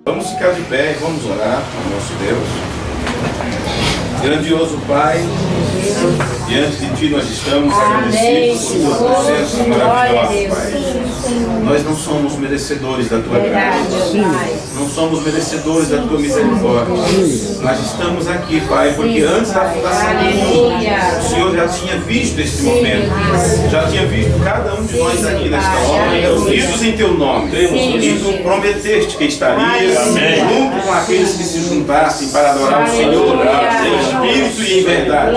Vamos ficar de pé e vamos orar ao nosso Deus. Grandioso Pai, diante de Ti nós estamos agradecidos por Tua presença maravilhosa, Pai. Nós não somos merecedores da Tua graça, não somos merecedores da Tua misericórdia. Nós estamos aqui, Pai, porque antes da fundação do mundo, o Senhor já tinha visto este momento, já tinha visto cada um de nós aqui nesta hora, reunidos em Teu nome. E Tu prometeste que estarias junto com aqueles que se juntassem para adorar o Senhor em espírito e em verdade.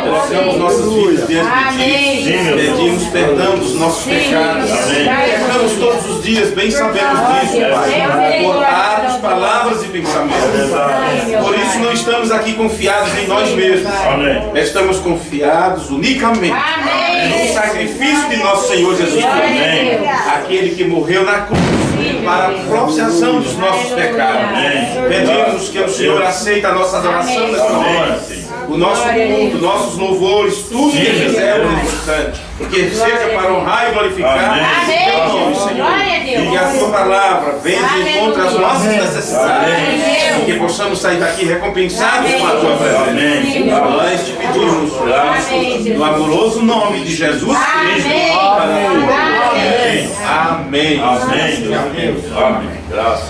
Colocamos nossas vidas diante de Ti, pedimos perdão dos nossos pecados. Pecamos todos os dias, bem sabemos disso, Pai, por atos, palavras e pensamentos. Por isso não estamos aqui confiados em nós mesmos. Estamos confiados unicamente no sacrifício de nosso Senhor Jesus Cristo, aquele que morreu na cruz para a propiciação dos nossos pecados. Pedimos que o Senhor aceite a nossa adoração nesta hora, o nosso culto, nossos louvores, tudo que fizemos neste instante, que seja para honrar e glorificar o Teu nome, Senhor. E que a Tua palavra venha de encontro às nossas necessidades, e que possamos sair daqui recompensados com a Tua presença. Nós te pedimos, no amoroso nome de Jesus Cristo, amém. Amém. Graças.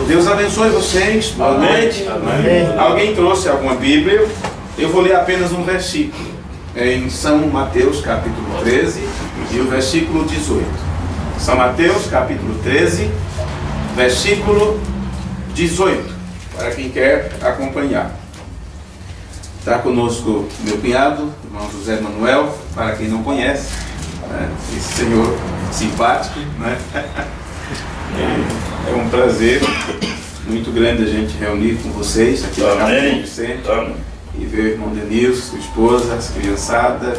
Deus abençoe vocês. Boa noite. Alguém trouxe alguma Bíblia? Eu vou ler apenas um versículo. Em São Mateus capítulo 13 e o versículo 18. São Mateus capítulo 13, versículo 18. Para quem quer acompanhar. Está conosco meu cunhado, irmão José Manuel, para quem não conhece, né? Esse senhor simpático, né? É um prazer muito grande a gente reunir com vocês aqui na Casa do Centro e ver o irmão Denilson, sua esposa, as criançadas,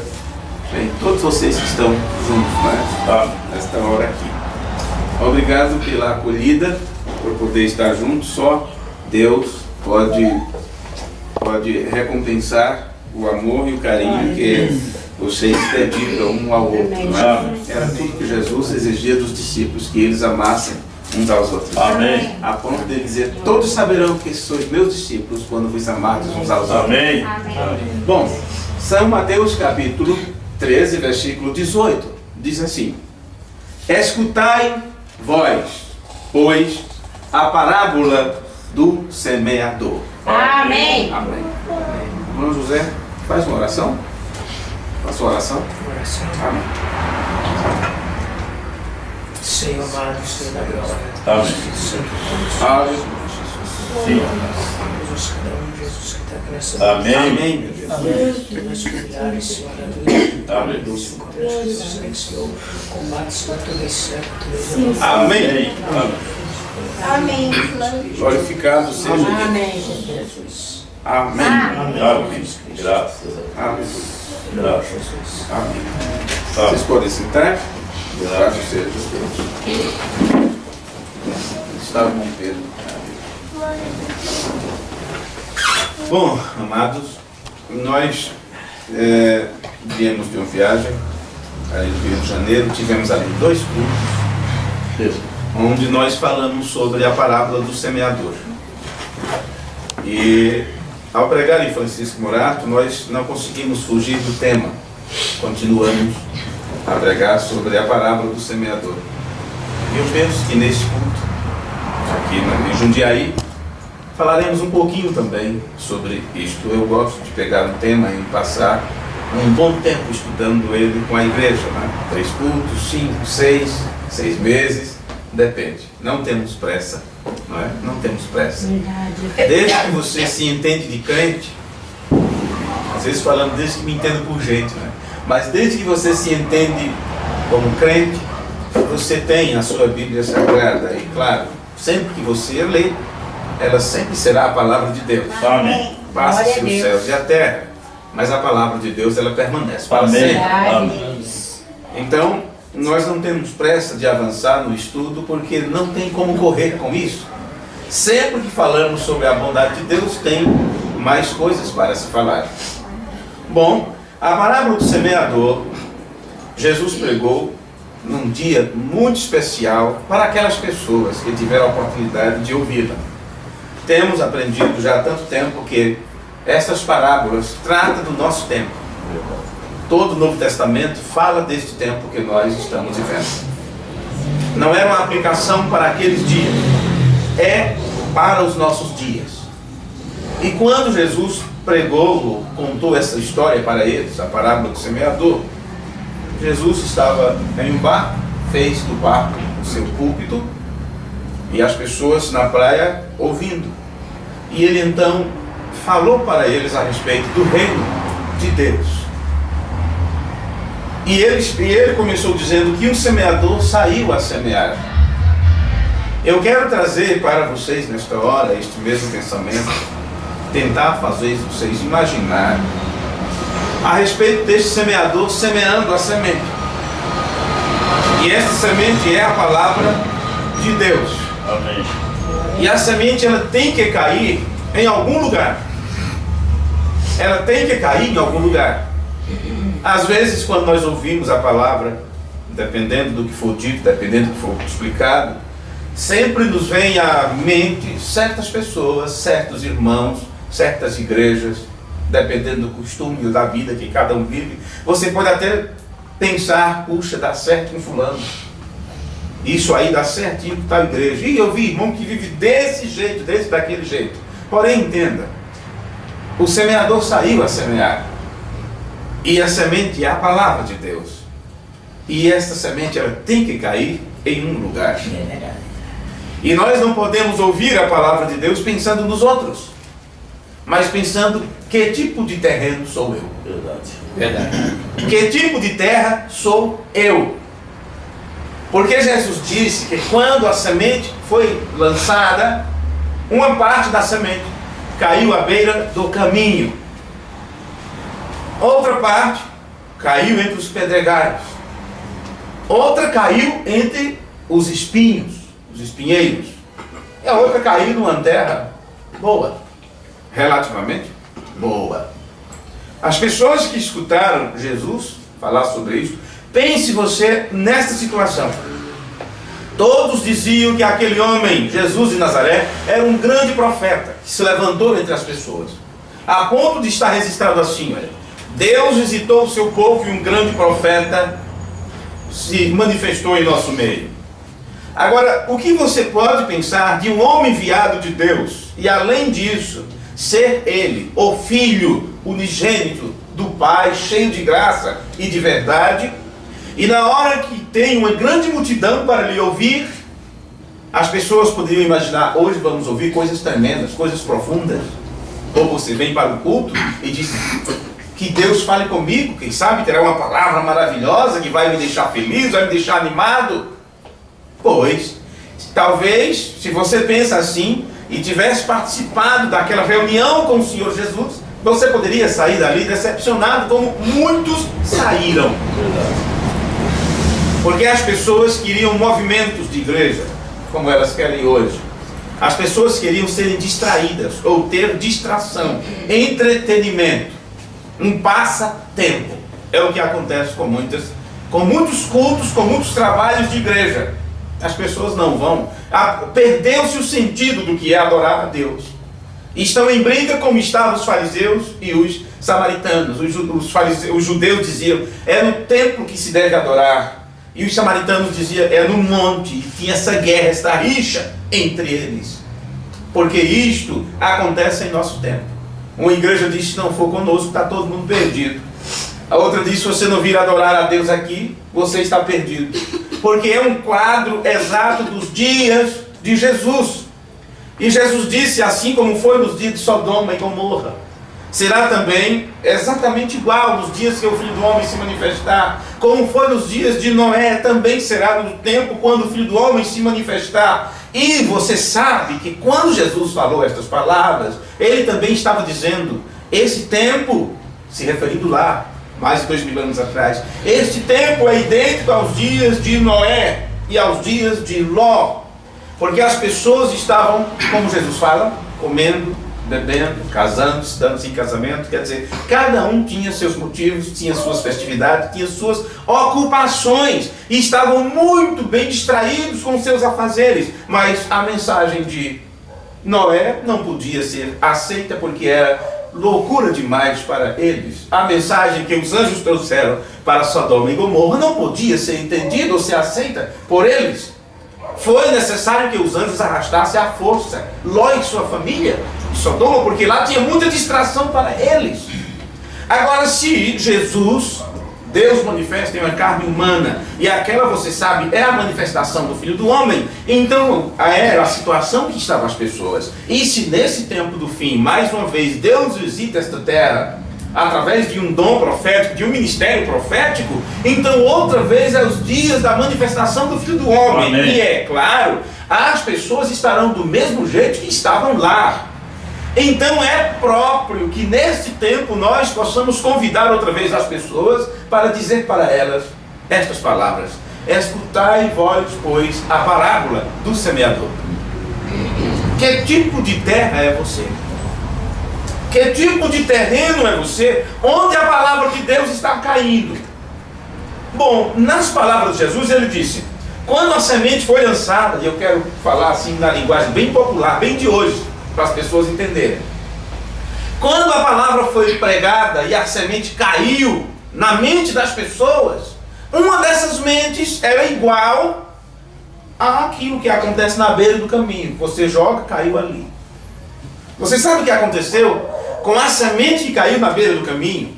bem, todos vocês que estão juntos, né? Nesta hora aqui. Obrigado pela acolhida, por poder estar juntos. Só Deus pode recompensar o amor e o carinho que vocês dedicam um ao outro. Né? Era tudo que Jesus exigia dos discípulos, que eles amassem uns aos outros. Amém. A ponto de dizer: todos saberão que sois meus discípulos quando vos amardes uns aos outros. Amém. Bom, São Mateus capítulo 13, versículo 18, diz assim: escutai vós, pois, a parábola do semeador. Amém. Amém. Irmão José, faz uma oração. Faça uma oração. Amém. Senhor amado, Senhor da glória. Amém. Aleluia. Sim. Jesus, cada um, Jesus, que está aqui nessa Amém. Amém, meu Deus. Amém. Nós milhares, Senhor, aleluia. Amém. Doce com Deus, Senhor, combate, Senhor, toda certa. Amém. Amém. Glorificado seja Deus. Amém. Jesus. Amém. Amém. Graças. Amém. Graças. Amém. Vocês podem sentar. Graças seja Deus. Está o irmão Pedro. Bom, amados, nós viemos de uma viagem aí no Rio de Janeiro, tivemos ali 2 cultos, onde nós falamos sobre a parábola do semeador. E ao pregar em Francisco Morato, nós não conseguimos fugir do tema. Continuamos a pregar sobre a parábola do semeador. E eu penso que neste culto, aqui em Jundiaí, falaremos um pouquinho também sobre isto. Eu gosto de pegar um tema e passar um bom tempo estudando ele com a igreja, né? 3 cultos, 5, 6 meses, depende. Não temos pressa, não é? Não temos pressa. Desde que você se entende de crente, às vezes falando desde que me entendo por gente, né? Mas desde que você se entende como crente, você tem a sua Bíblia Sagrada e, claro, sempre que você lê, ela sempre será a palavra de Deus. Amém. Passa-se os céus e a terra, mas a palavra de Deus, ela permanece para sempre. Amém. Então, nós não temos pressa de avançar no estudo, porque não tem como correr com isso. Sempre que falamos sobre a bondade de Deus, tem mais coisas para se falar. Bom, a parábola do semeador, Jesus pregou num dia muito especial para aquelas pessoas que tiveram a oportunidade de ouvi-la. Temos aprendido já há tanto tempo que essas parábolas tratam do nosso tempo. Todo o Novo Testamento fala deste tempo que nós estamos vivendo. Não é uma aplicação para aqueles dias, é para os nossos dias. E quando Jesus pregou, contou essa história para eles, a parábola do semeador, Jesus estava em um barco, fez do barco o seu púlpito e as pessoas na praia ouvindo. E ele então falou para eles a respeito do reino de Deus. E ele começou dizendo que um semeador saiu a semear. Eu quero trazer para vocês nesta hora este mesmo pensamento, tentar fazer vocês imaginar a respeito deste semeador semeando a semente. E esta semente é a palavra de Deus. Amém. E a semente, ela tem que cair em algum lugar. Ela tem que cair em algum lugar. Às vezes, quando nós ouvimos a palavra, dependendo do que for dito, dependendo do que for explicado, sempre nos vem à mente certas pessoas, certos irmãos, certas igrejas, dependendo do costume da vida que cada um vive. Você pode até pensar, puxa, dá certo em fulano. Isso aí dá certinho com tal igreja. E eu vi irmão que vive desse jeito, daquele jeito. Porém, entenda, o semeador saiu a semear. E a semente é a palavra de Deus. E essa semente, ela tem que cair em um lugar. E nós não podemos ouvir a palavra de Deus pensando nos outros, mas pensando que tipo de terreno sou eu. Verdade. Que tipo de terra sou eu? Porque Jesus disse que quando a semente foi lançada, uma parte da semente caiu à beira do caminho. Outra parte caiu entre os pedregais. Outra caiu entre os espinhos, os espinheiros. E a outra caiu numa terra boa, relativamente boa. As pessoas que escutaram Jesus falar sobre isso, pense você nesta situação. Todos diziam que aquele homem, Jesus de Nazaré, era um grande profeta que se levantou entre as pessoas, a ponto de estar registrado assim, olha, Deus visitou o seu povo e um grande profeta se manifestou em nosso meio. Agora, o que você pode pensar de um homem enviado de Deus, e além disso, ser ele, o Filho unigênito do Pai, cheio de graça e de verdade, e na hora que tem uma grande multidão para lhe ouvir, as pessoas poderiam imaginar, hoje vamos ouvir coisas tremendas, coisas profundas. Ou você vem para o culto e diz, que Deus fale comigo, quem sabe terá uma palavra maravilhosa que vai me deixar feliz, vai me deixar animado. Pois, talvez, se você pensa assim, e tivesse participado daquela reunião com o Senhor Jesus, você poderia sair dali decepcionado, como muitos saíram. Porque as pessoas queriam movimentos de igreja, como elas querem hoje. As pessoas queriam serem distraídas ou ter distração, entretenimento, um passatempo. É o que acontece com muitos cultos, com muitos trabalhos de igreja. As pessoas não vão. Perdeu-se o sentido do que é adorar a Deus. Estão em briga como estavam os fariseus e os samaritanos. Os judeus diziam, é no templo que se deve adorar. E os samaritanos diziam, é no monte. E tinha essa guerra, essa rixa entre eles. Porque isto acontece em nosso tempo. Uma igreja diz, se não for conosco, está todo mundo perdido. A outra diz, se você não vir adorar a Deus aqui, você está perdido. Porque é um quadro exato dos dias de Jesus. E Jesus disse, assim como foi nos dias de Sodoma e Gomorra, será também exatamente igual nos dias que o Filho do Homem se manifestar. Como foi nos dias de Noé, também será no tempo quando o Filho do Homem se manifestar. E você sabe que quando Jesus falou estas palavras, ele também estava dizendo, esse tempo, se referindo lá, mais de 2000 anos atrás, este tempo é idêntico aos dias de Noé e aos dias de Ló. Porque as pessoas estavam, como Jesus fala, comendo, bebendo, casando, estando em casamento. Quer dizer, cada um tinha seus motivos, tinha suas festividades, tinha suas ocupações. E estavam muito bem distraídos com seus afazeres. Mas a mensagem de Noé não podia ser aceita porque era loucura demais para eles. A mensagem que os anjos trouxeram para Sodoma e Gomorra não podia ser entendida ou ser aceita por eles. Foi necessário que os anjos arrastassem à força Ló e sua família de Sodoma, porque lá tinha muita distração para eles. Agora, se Jesus, Deus manifesta em uma carne humana, e aquela, você sabe, é a manifestação do Filho do Homem, então era a situação que estavam as pessoas. E se nesse tempo do fim, mais uma vez, Deus visita esta terra através de um dom profético, de um ministério profético, então outra vez é os dias da manifestação do Filho do Homem. Amém. E é claro, as pessoas estarão do mesmo jeito que estavam lá. Então é próprio que neste tempo nós possamos convidar outra vez as pessoas para dizer para elas estas palavras: escutai vós, pois, a parábola do semeador. Que tipo de terra é você? Que tipo de terreno é você? Onde a palavra de Deus está caindo? Bom, nas palavras de Jesus ele disse, quando a semente foi lançada, e eu quero falar assim na linguagem bem popular, bem de hoje, para as pessoas entenderem. Quando a palavra foi pregada e a semente caiu na mente das pessoas, uma dessas mentes era igual àquilo que acontece na beira do caminho. Você joga, caiu ali. Você sabe o que aconteceu com a semente que caiu na beira do caminho?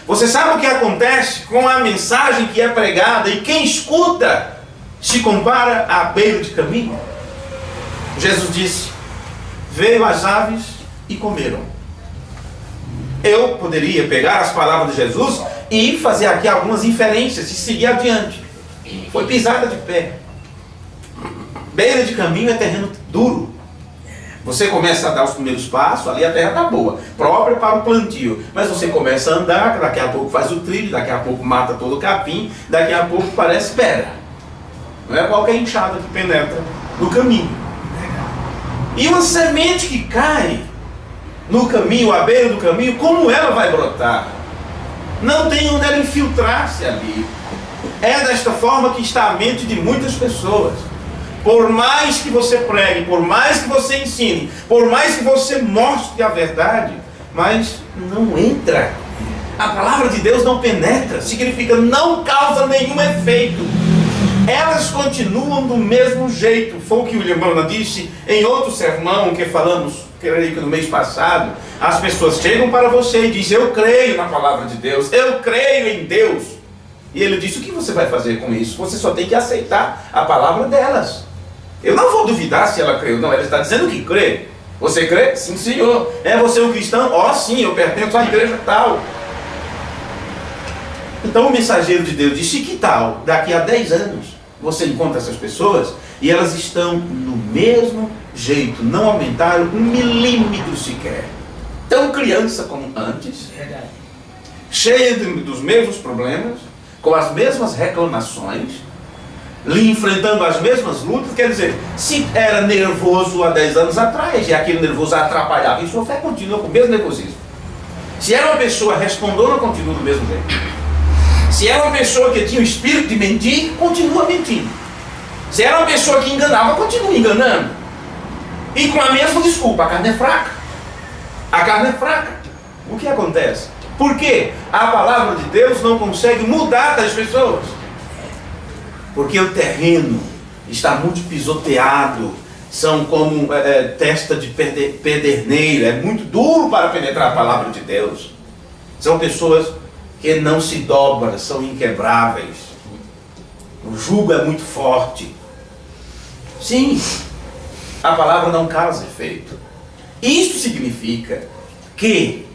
Você sabe o que acontece com a mensagem que é pregada e quem escuta se compara à beira de caminho? Jesus disse, veio as aves e comeram. Eu poderia pegar as palavras de Jesus e fazer aqui algumas inferências e seguir adiante. Foi pisada de pé. Beira de caminho é terreno duro. Você começa a dar os primeiros passos, ali a terra está boa, própria para o plantio. Mas você começa a andar, daqui a pouco faz o trilho, daqui a pouco mata todo o capim, daqui a pouco parece pedra. Não é qualquer enxada que penetra no caminho. E uma semente que cai no caminho, à beira do caminho, como ela vai brotar? Não tem onde ela infiltrar-se ali. É desta forma que está a mente de muitas pessoas. Por mais que você pregue, por mais que você ensine, por mais que você mostre a verdade, mas não entra. A palavra de Deus não penetra, significa não causa nenhum efeito. Elas continuam do mesmo jeito. Foi o que William Branham disse em outro sermão que falamos, creio que no mês passado. As pessoas chegam para você e dizem, eu creio na palavra de Deus, eu creio em Deus. E ele disse, o que você vai fazer com isso? Você só tem que aceitar a palavra delas. Eu não vou duvidar se ela crê ou não, ela está dizendo que crê. Você crê? Sim, senhor. É você um cristão? Ó, sim, eu pertenço à igreja tal. Então o mensageiro de Deus disse, que tal, daqui a 10 anos, você encontra essas pessoas e elas estão no mesmo jeito, não aumentaram 1 milímetro sequer. Tão criança como antes, cheia dos mesmos problemas, com as mesmas reclamações, lhe enfrentando as mesmas lutas. Quer dizer, se era nervoso há 10 anos atrás e aquele nervoso atrapalhava em sua fé, continua com o mesmo nervosismo. Se era uma pessoa respondona, continua do mesmo jeito. Se era uma pessoa que tinha o espírito de mentir, continua mentindo. Se era uma pessoa que enganava, continua enganando. E com a mesma desculpa, a carne é fraca. A carne é fraca. O que acontece? Por quê? A palavra de Deus não consegue mudar das pessoas. Porque o terreno está muito pisoteado. São como testa de pederneira. É muito duro para penetrar a palavra de Deus. São pessoas que não se dobram, são inquebráveis. O jugo é muito forte. Sim, a palavra não causa efeito. Isso significa que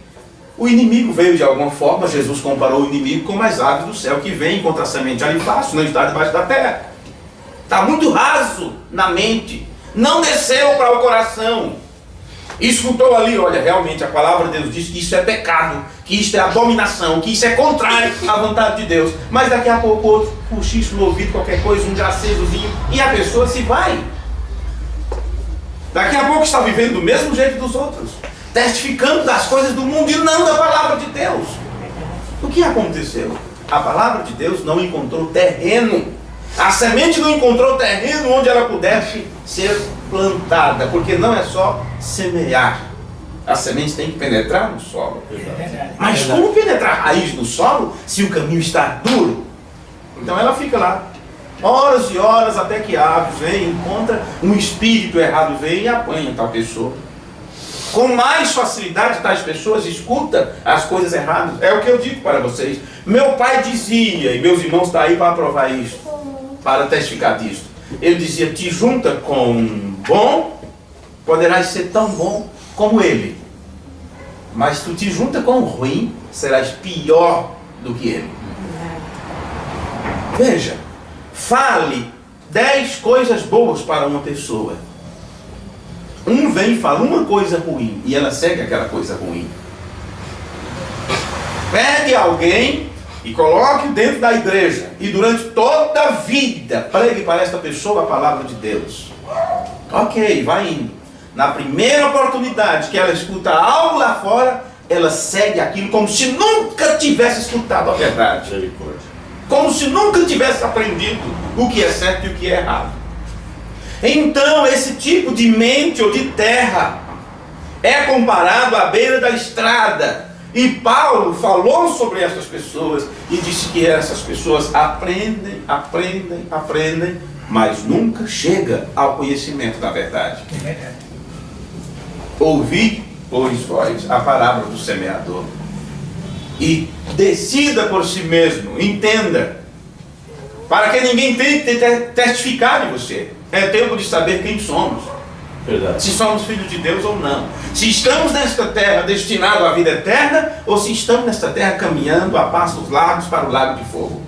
o inimigo veio de alguma forma. Jesus comparou o inimigo com as aves do céu que vêm contra a semente ali fácil, não está debaixo da terra. Está muito raso na mente, não desceu para o coração. Escutou ali, olha, realmente a palavra de Deus diz que isso é pecado, que isso é abominação, que isso é contrário à vontade de Deus. Mas daqui a pouco outro cochicho no ouvido, qualquer coisa, um jacezozinho, e a pessoa se vai. Daqui a pouco está vivendo do mesmo jeito dos outros, testificando das coisas do mundo e não da palavra de Deus. O que aconteceu? A palavra de Deus não encontrou terreno. A semente não encontrou terreno onde ela pudesse ser plantada, porque não é só semear. A semente tem que penetrar no solo. Mas como penetrar a raiz no solo se o caminho está duro? Então ela fica lá, horas e horas, até que aves vem, encontra um espírito errado, vem e apanha tal pessoa. Com mais facilidade tais pessoas escutam as coisas erradas. É o que eu digo para vocês. Meu pai dizia, e meus irmãos estão aí para provar isso, para testificar disso. Ele dizia, te junta com bom, poderás ser tão bom como ele. Mas tu te junta com ruim, serás pior do que ele. Veja, fale 10 coisas boas para uma pessoa. Um vem e fala uma coisa ruim e ela segue aquela coisa ruim. Pegue alguém e coloque dentro da igreja e durante toda a vida pregue para esta pessoa a palavra de Deus. Ok, vai indo. Na primeira oportunidade que ela escuta algo lá fora, ela segue aquilo como se nunca tivesse escutado a verdade. Como se nunca tivesse aprendido o que é certo e o que é errado. Então esse tipo de mente ou de terra é comparado à beira da estrada. E Paulo falou sobre essas pessoas e disse que essas pessoas aprendem, mas nunca chega ao conhecimento da verdade. Ouvi, pois, vós a palavra do semeador e decida por si mesmo, entenda, para que ninguém tente testificar de você. É tempo de saber quem somos. Verdade. Se somos filhos de Deus ou não. Se estamos nesta terra destinados à vida eterna, ou se estamos nesta terra caminhando a passos largos para o lago de fogo.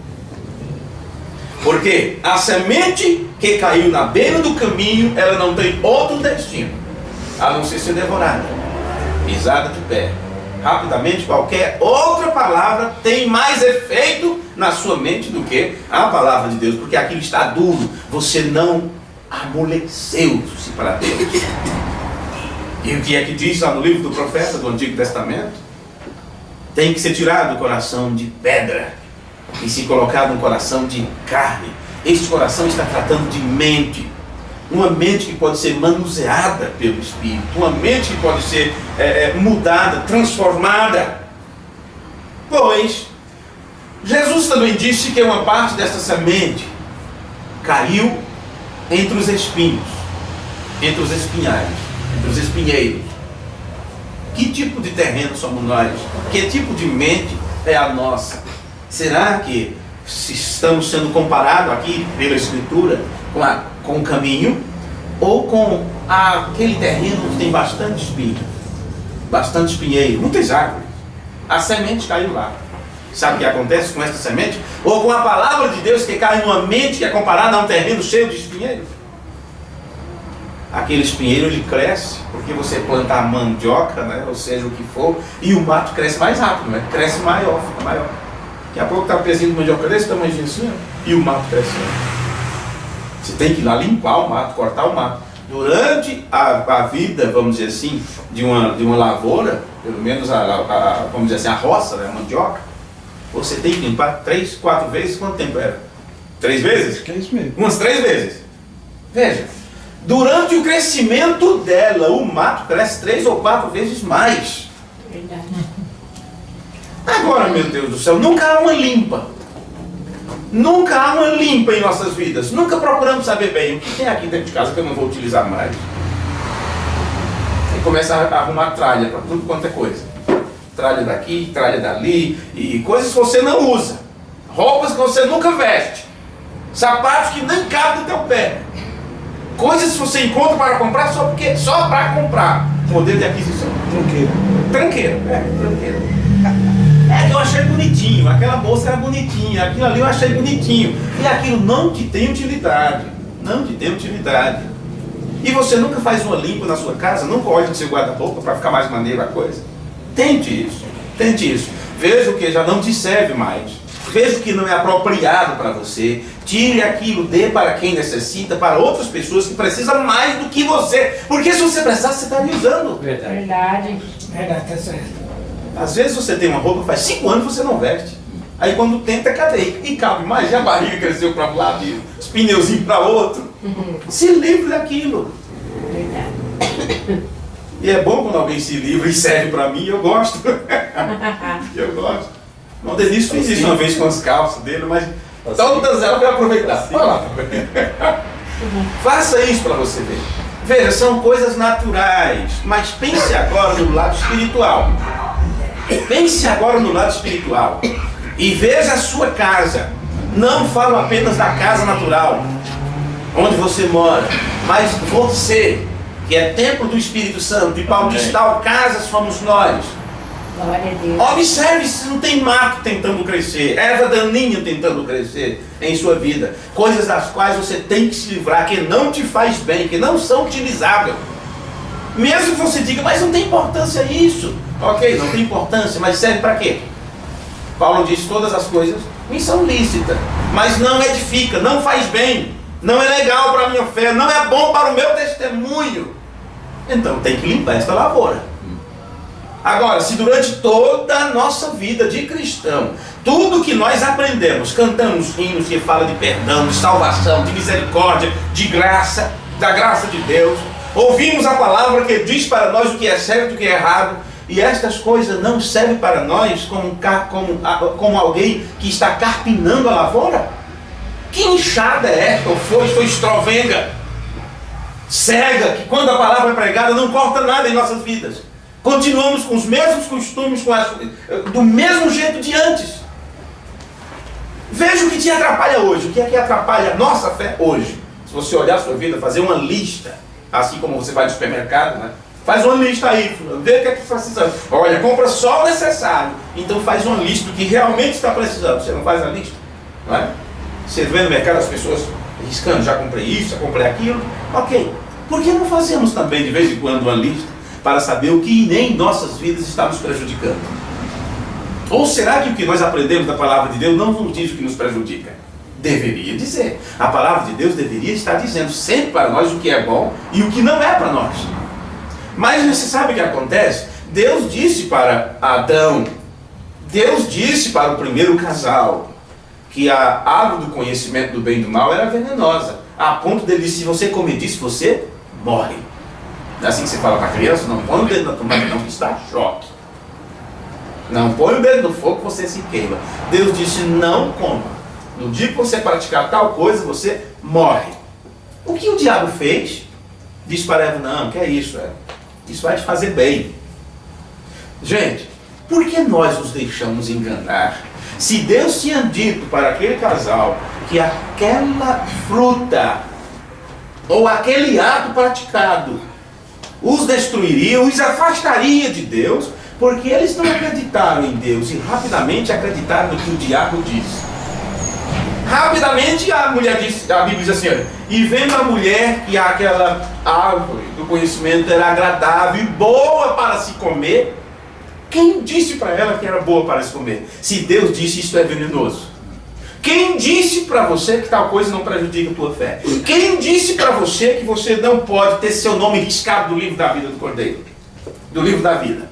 Porque a semente que caiu na beira do caminho, ela não tem outro destino a não ser devorada, pisada de pé. Rapidamente, qualquer outra palavra tem mais efeito na sua mente do que a palavra de Deus, porque aquilo está duro. Você não amoleceu-se para Deus. E o que é que diz lá no livro do profeta do Antigo Testamento? Tem que ser tirado do coração de pedra e se colocado no coração de carne. Este coração está tratando de mente. Uma mente que pode ser manuseada pelo Espírito. Uma mente que pode ser mudada, transformada. Pois Jesus também disse que uma parte dessa semente caiu entre os espinhos, entre os espinhais, entre os espinheiros. Que tipo de terreno somos nós? Que tipo de mente é a nossa? Será que estamos sendo comparados aqui pela Escritura com o caminho, ou com aquele terreno que tem bastante espinho, bastante espinheiro, muitas árvores? A semente caiu lá. Sabe o que acontece com essa semente? Ou com a palavra de Deus que cai numa mente que é comparada a um terreno cheio de espinheiro? Aquele espinheiro ele cresce, porque você planta a mandioca, né? Ou seja, o que for, e o mato cresce mais rápido, né? Cresce maior, fica maior. Daqui a pouco está um pezinho de mandioca desse tamanho assim, ó, e o mato crescendo. Você tem que ir lá limpar o mato, cortar o mato. Durante a vida, vamos dizer assim, de uma lavoura, pelo menos vamos dizer assim, a roça, né, a mandioca, você tem que limpar 3, 4 vezes. Quanto tempo era? 3 vezes? 3 meses. Umas 3 vezes. Veja, durante o crescimento dela, o mato cresce 3 ou 4 vezes mais. Verdade. Agora, meu Deus do céu, nunca há uma limpa. Nunca há uma limpa em nossas vidas. Nunca procuramos saber bem o que tem aqui dentro de casa que eu não vou utilizar mais. Aí começa a arrumar tralha para tudo quanto é coisa. Tralha daqui, tralha dali, e coisas que você não usa. Roupas que você nunca veste. Sapatos que nem cabem no teu pé. Coisas que você encontra para comprar só para comprar. Poder de aquisição. Tranqueira, tranqueira. É que eu achei bonitinho, aquela bolsa era bonitinha, aquilo ali eu achei bonitinho. E aquilo não te tem utilidade. Não te tem utilidade. E você nunca faz uma limpa na sua casa, nunca olha no seu guarda-roupa para ficar mais maneira a coisa. Tente isso, tente isso. Veja o que já não te serve mais. Veja o que não é apropriado para você. Tire aquilo, dê para quem necessita, para outras pessoas que precisam mais do que você. Porque se você precisasse, você estaria usando. Verdade, tá certo. Às vezes você tem uma roupa, faz 5 anos você não veste. Aí quando tenta, cadê? E cabe mais, e a barriga cresceu para um lado, e os pneuzinhos para outro. Se livre daquilo. Verdade. E é bom quando alguém se livra e serve para mim, eu gosto. Eu gosto. O Denise fez isso uma vez com as calças dele, mas todas elas vai aproveitar. Olha lá. Faça isso para você ver. Veja, são coisas naturais, mas pense agora no lado espiritual. Pense agora no lado espiritual e veja a sua casa. Não falo apenas da casa natural, onde você mora, mas você, que é templo do Espírito Santo, e Paulo diz, tal casa somos nós. Glória a Deus. Observe se não tem mato tentando crescer, erva daninha tentando crescer em sua vida, coisas das quais você tem que se livrar, que não te faz bem, que não são utilizáveis. Mesmo que você diga, mas não tem importância isso. Ok, não tem importância, mas serve para quê? Paulo diz, todas as coisas me são lícitas, mas não edifica, não faz bem, não é legal para a minha fé, não é bom para o meu testemunho. Então tem que limpar esta lavoura. Agora, se durante toda a nossa vida de cristão, tudo que nós aprendemos, cantamos hinos que falam de perdão, de salvação, de misericórdia, de graça, da graça de Deus, ouvimos a palavra que diz para nós o que é certo e o que é errado, e estas coisas não servem para nós como alguém que está carpinando a lavoura? Que inchada é esta? Ou foi estrovenga, cega, que quando a palavra é pregada não corta nada em nossas vidas. Continuamos com os mesmos costumes, do mesmo jeito de antes. Veja o que te atrapalha hoje, o que é que atrapalha a nossa fé hoje. Se você olhar a sua vida, fazer uma lista, assim como você vai no supermercado, né? Faz uma lista aí, vê o que é que está precisando. Olha, compra só o necessário. Então faz uma lista do que realmente está precisando. Você não faz a lista? Não é? Você vê no mercado as pessoas riscando, já comprei isso, já comprei aquilo. Ok. Por que não fazemos também de vez em quando uma lista para saber o que em nossas vidas está nos prejudicando? Ou será que o que nós aprendemos da palavra de Deus não nos diz o que nos prejudica? Deveria dizer. A palavra de Deus deveria estar dizendo sempre para nós o que é bom e o que não é para nós. Mas você sabe o que acontece? Deus disse para Adão, Deus disse para o primeiro casal, que a árvore do conhecimento do bem e do mal era venenosa, a ponto dele dizer, se você comer disso, você morre. É assim que você fala para a criança, não põe o dedo na tomada não, que isso dá choque. Não põe o dedo no fogo que você se queima. Deus disse, não coma. No dia que você praticar tal coisa, você morre. O que o diabo fez? Disse para Eva, não, que é isso, Eva? Isso vai te fazer bem. Gente, por que nós nos deixamos enganar? Se Deus tinha dito para aquele casal que aquela fruta ou aquele ato praticado os destruiria, os afastaria de Deus, porque eles não acreditaram em Deus e rapidamente acreditaram no que o diabo disse. Rapidamente a mulher disse, a Bíblia diz assim, olha, e vendo a mulher que aquela árvore do conhecimento era agradável e boa para se comer, quem disse para ela que era boa para se comer? Se Deus disse, isso é venenoso. Quem disse para você que tal coisa não prejudica a tua fé? Quem disse para você que você não pode ter seu nome riscado do livro da vida do Cordeiro? Do livro da vida?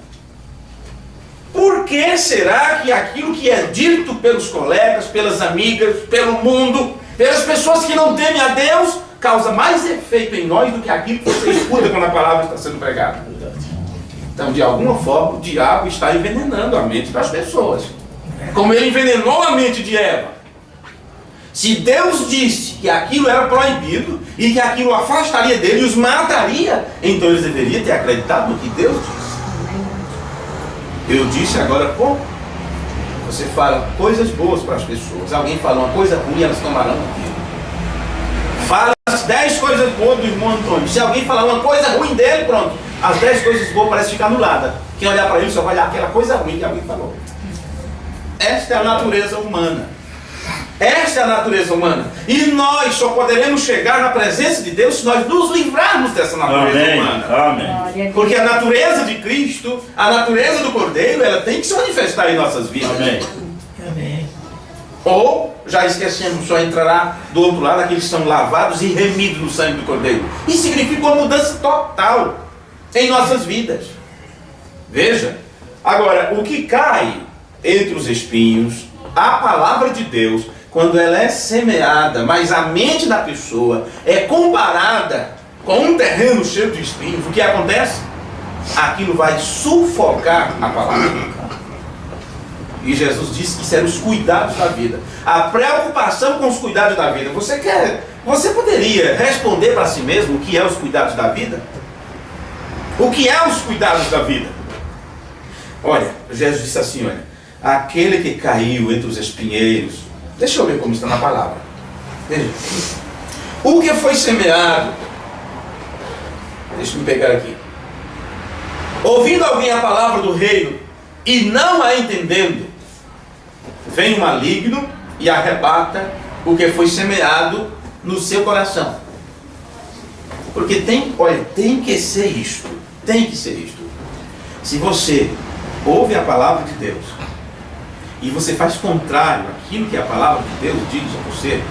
Por que será que aquilo que é dito pelos colegas, pelas amigas, pelo mundo, pelas pessoas que não temem a Deus, causa mais efeito em nós do que aquilo que você escuta quando a palavra está sendo pregada? Então, de alguma forma, o diabo está envenenando a mente das pessoas. Como ele envenenou a mente de Eva. Se Deus disse que aquilo era proibido e que aquilo afastaria dele e os mataria, então eles deveriam ter acreditado no que Deus disse. Eu disse agora há pouco, você fala coisas boas para as pessoas. Alguém fala uma coisa ruim, elas tomarão aquilo. Fala as 10 coisas boas do irmão Antônio. Se alguém falar uma coisa ruim dele, pronto. As 10 coisas boas parecem ficar anuladas. Quem olhar para ele só vai olhar aquela coisa ruim que alguém falou. Esta é a natureza humana. Esta é a natureza humana. E nós só poderemos chegar na presença de Deus se nós nos livrarmos dessa natureza humana. Amém. Porque a natureza de Cristo, a natureza do Cordeiro, ela tem que se manifestar em nossas vidas. Amém. Amém. Ou, já esquecemos, só entrará do outro lado aqueles que são lavados e remidos no sangue do Cordeiro. Isso significa uma mudança total em nossas vidas. Veja, agora, o que cai entre os espinhos, a palavra de Deus, quando ela é semeada, mas a mente da pessoa é comparada com um terreno cheio de espinhos, o que acontece? Aquilo vai sufocar a palavra. E Jesus disse que isso eram os cuidados da vida. A preocupação com os cuidados da vida. Você poderia responder para si mesmo o que é os cuidados da vida? O que é os cuidados da vida? Olha, Jesus disse assim, olha, aquele que caiu entre os espinheiros. Deixa eu ver como está na palavra. Veja. O que foi semeado. Deixa eu pegar aqui. Ouvindo alguém a palavra do reino e não a entendendo, vem o maligno e arrebata o que foi semeado no seu coração. Porque tem que ser isto. Tem que ser isto. Se você ouve a palavra de Deus e você faz contrário àquilo que a palavra de Deus diz a você,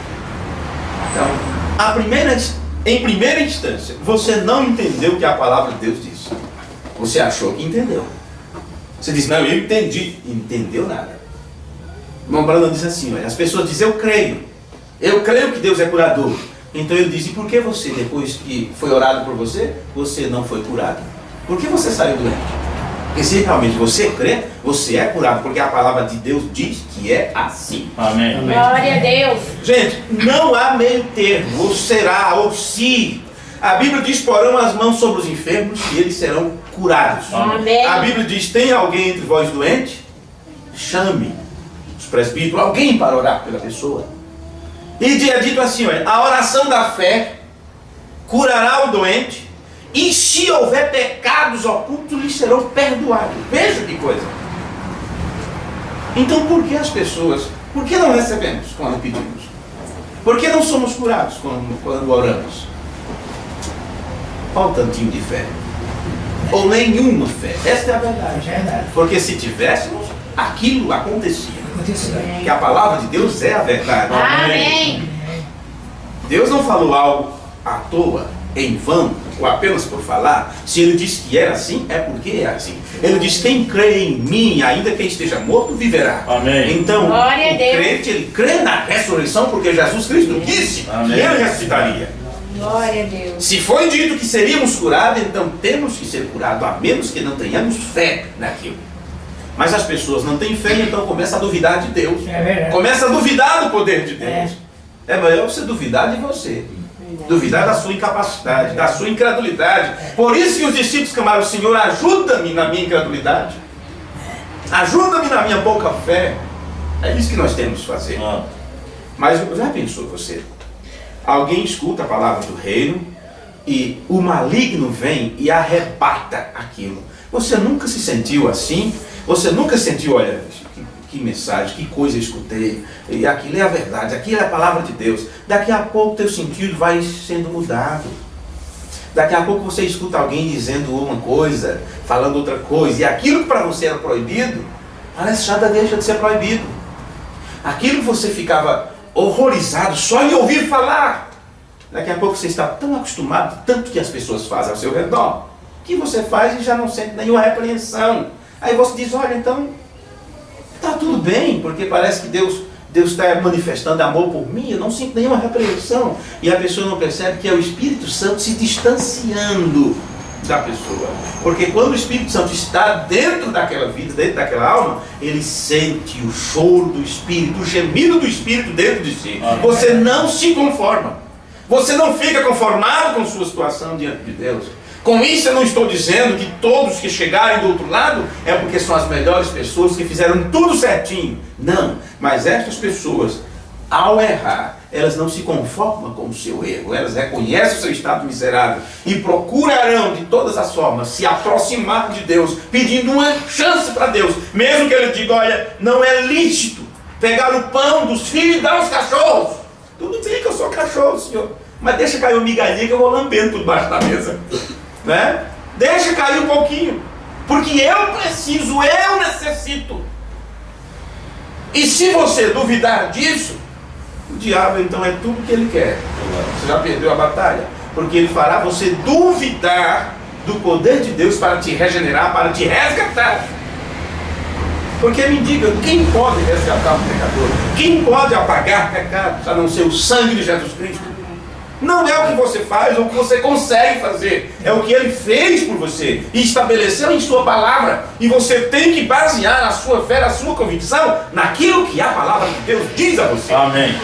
então, em primeira instância, você não entendeu o que a palavra de Deus diz. Você achou que entendeu. Você diz, não, eu entendi. Entendeu nada. O irmão Brandon diz assim, olha, as pessoas dizem, eu creio que Deus é curador. Então ele diz, e por que você, depois que foi orado por você, você não foi curado? Por que você saiu doente? Porque se realmente você crê, você é curado, porque a palavra de Deus diz que é assim. Amém. Glória a Deus. Gente, não há meio termo, ou será, ou se. A Bíblia diz, porão as mãos sobre os enfermos e eles serão curados. Amém. A Bíblia diz, tem alguém entre vós doente? Chame os presbíteros, alguém para orar pela pessoa. E é dito assim, olha, a oração da fé curará o doente, e se houver pecados ocultos, lhes serão perdoados. Veja que coisa. Então por que as pessoas, por que não recebemos quando pedimos? Por que não somos curados quando oramos? Olha o tantinho de fé. Ou nenhuma fé. Esta é a verdade. É verdade. Porque se tivéssemos, aquilo acontecia. Aconteceu. Que a palavra de Deus é a verdade. Amém. Deus não falou algo à toa, em vão, ou apenas por falar. Se ele disse que era assim, é porque é assim. Ele diz, quem crê em mim, ainda que esteja morto, viverá. Amém. Então, Glória a o Deus. crente, ele crê na ressurreição, porque Jesus Cristo disse Amém. que ele ressuscitaria. Glória a Deus. Se foi dito que seríamos curados, então temos que ser curados, a menos que não tenhamos fé naquilo. Mas as pessoas não têm fé, então começam a duvidar de Deus. É verdade. Começa a duvidar do poder de Deus. É melhor você duvidar de você. Duvidar da sua incapacidade, da sua incredulidade. Por isso que os discípulos clamaram, Senhor, ajuda-me na minha incredulidade. Ajuda-me na minha pouca fé. É isso que nós temos que fazer. Mas já pensou você? Alguém escuta a palavra do reino e o maligno vem e arrebata aquilo. Você nunca se sentiu assim? Você nunca sentiu, olha, que mensagem, que coisa eu escutei, e aquilo é a verdade, aquilo é a palavra de Deus. Daqui a pouco teu sentido vai sendo mudado. Daqui a pouco você escuta alguém dizendo uma coisa, falando outra coisa, e aquilo que para você era proibido, parece que já deixa de ser proibido. aquilo que você ficava horrorizado só em ouvir falar, daqui a pouco você está tão acostumado, tanto que as pessoas fazem ao seu redor, que você faz e já não sente nenhuma repreensão. Aí você diz, olha, então está tudo bem, porque parece que Deus está manifestando amor por mim, eu não sinto nenhuma repreensão. E a pessoa não percebe que é o Espírito Santo se distanciando da pessoa. Porque quando o Espírito Santo está dentro daquela vida, dentro daquela alma, ele sente o choro do Espírito, o gemido do Espírito dentro de si. Você não se conforma. Você não fica conformado com sua situação diante de Deus. Com isso eu não estou dizendo que todos que chegarem do outro lado é porque são as melhores pessoas que fizeram tudo certinho. Não, mas estas pessoas, ao errar, elas não se conformam com o seu erro. Elas reconhecem o seu estado miserável e procurarão de todas as formas se aproximar de Deus, pedindo uma chance para Deus. Mesmo que ele diga, olha, não é lícito pegar o pão dos filhos e dar aos cachorros. Tudo bem que eu sou cachorro, Senhor, mas deixa cair uma migalhinha que eu vou lambendo tudo debaixo da mesa. Né? Deixa cair um pouquinho, porque eu preciso, eu necessito. E se você duvidar disso, o diabo então é tudo que ele quer. Você já perdeu a batalha, porque ele fará você duvidar do poder de Deus para te regenerar, para te resgatar. Porque me diga, quem pode resgatar o pecador? Quem pode apagar pecados, a não ser o sangue de Jesus Cristo? Não é o que você faz ou o que você consegue fazer, é o que ele fez por você e estabeleceu em sua palavra. E você tem que basear a sua fé, a sua convicção naquilo que a palavra de Deus diz a você. Amém.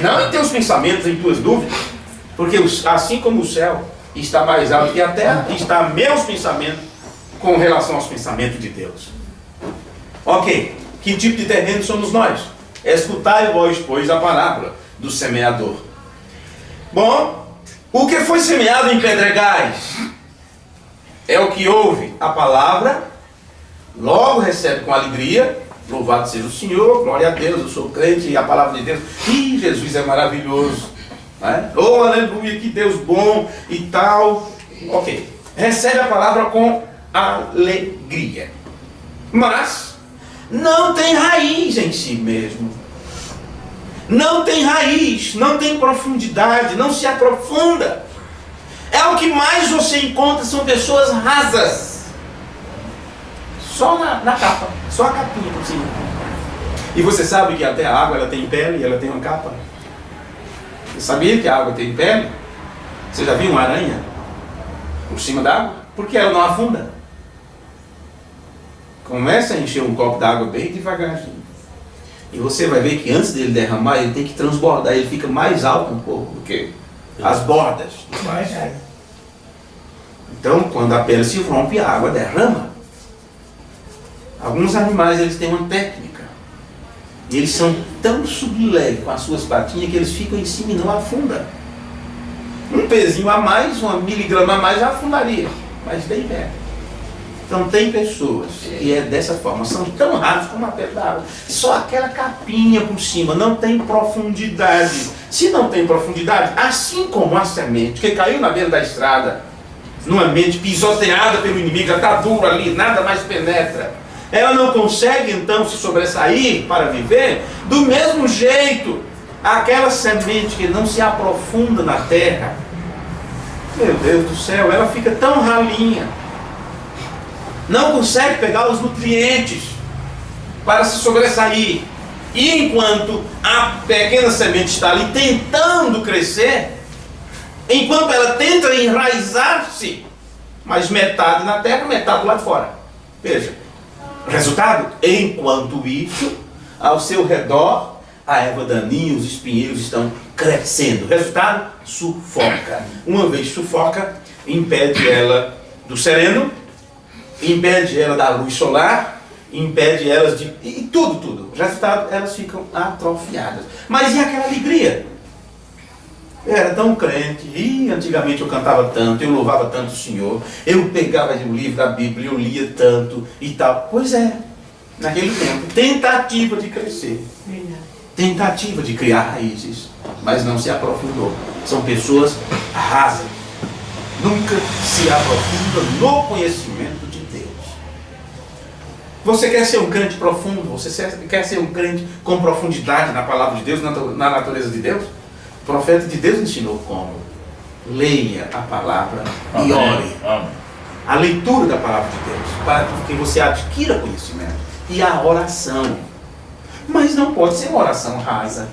Não em teus pensamentos, em tuas dúvidas, porque assim como o céu está mais alto que a terra, está meus pensamentos com relação aos pensamentos de Deus. Ok, que tipo de terreno somos nós? Escutai vós, pois, a parábola do semeador. Bom, o que foi semeado em pedregais é o que ouve a palavra, logo recebe com alegria, louvado seja o Senhor, glória a Deus, eu sou crente e a palavra de Deus, e Jesus é maravilhoso, né? Oh, aleluia, que Deus bom e tal. Ok, recebe a palavra com alegria, mas não tem raiz em si mesmo. Não tem raiz, não tem profundidade, não se aprofunda. É o que mais você encontra, são pessoas rasas. Só na capa, só a capinha por cima. E você sabe que até a água ela tem pele e ela tem uma capa. Você sabia que a água tem pele? Você já viu uma aranha por cima da água? Por que ela não afunda? Começa a encher um copo d'água bem devagarzinho. E você vai ver que antes dele derramar, ele tem que transbordar, ele fica mais alto um pouco do que as bordas do vaso. Então, quando a pele se rompe, a água derrama. Alguns animais, eles têm uma técnica. E eles são tão subleves com as suas patinhas que eles ficam em cima e não afundam. Um pezinho a mais, uma miligrama a mais, já afundaria, mas bem perto. Então tem pessoas que é dessa forma, são tão raros como a pedra da água. Só aquela capinha por cima, não tem profundidade. Se não tem profundidade, assim como a semente que caiu na beira da estrada, numa mente pisoteada pelo inimigo, já está duro ali, nada mais penetra. Ela não consegue então se sobressair para viver. Do mesmo jeito, aquela semente que não se aprofunda na terra, meu Deus do céu, ela fica tão ralinha. Não consegue pegar os nutrientes para se sobressair. E enquanto a pequena semente está ali tentando crescer, enquanto ela tenta enraizar-se, mas metade na terra, metade do lado de fora. Veja, resultado? Enquanto isso, ao seu redor, a erva daninha, os espinheiros estão crescendo. Resultado? Sufoca. Uma vez sufoca, impede ela do sereno, impede ela da luz solar, impede elas de... e tudo. Resultado, elas ficam atrofiadas. Mas e aquela alegria? Eu era tão crente, e antigamente eu cantava tanto, eu louvava tanto o Senhor, eu pegava o livro da Bíblia, eu lia tanto e tal. Pois é, naquele tempo, tentativa de crescer, tentativa de criar raízes, mas não se aprofundou. São pessoas rasas, nunca se aprofundam no conhecimento de Deus. Você quer ser um crente profundo? Você quer ser um crente com profundidade na palavra de Deus, na natureza de Deus? O profeta de Deus ensinou como. Leia a palavra e ore. Amém. A leitura da palavra de Deus, para que você adquira conhecimento. E a oração. Mas não pode ser uma oração rasa.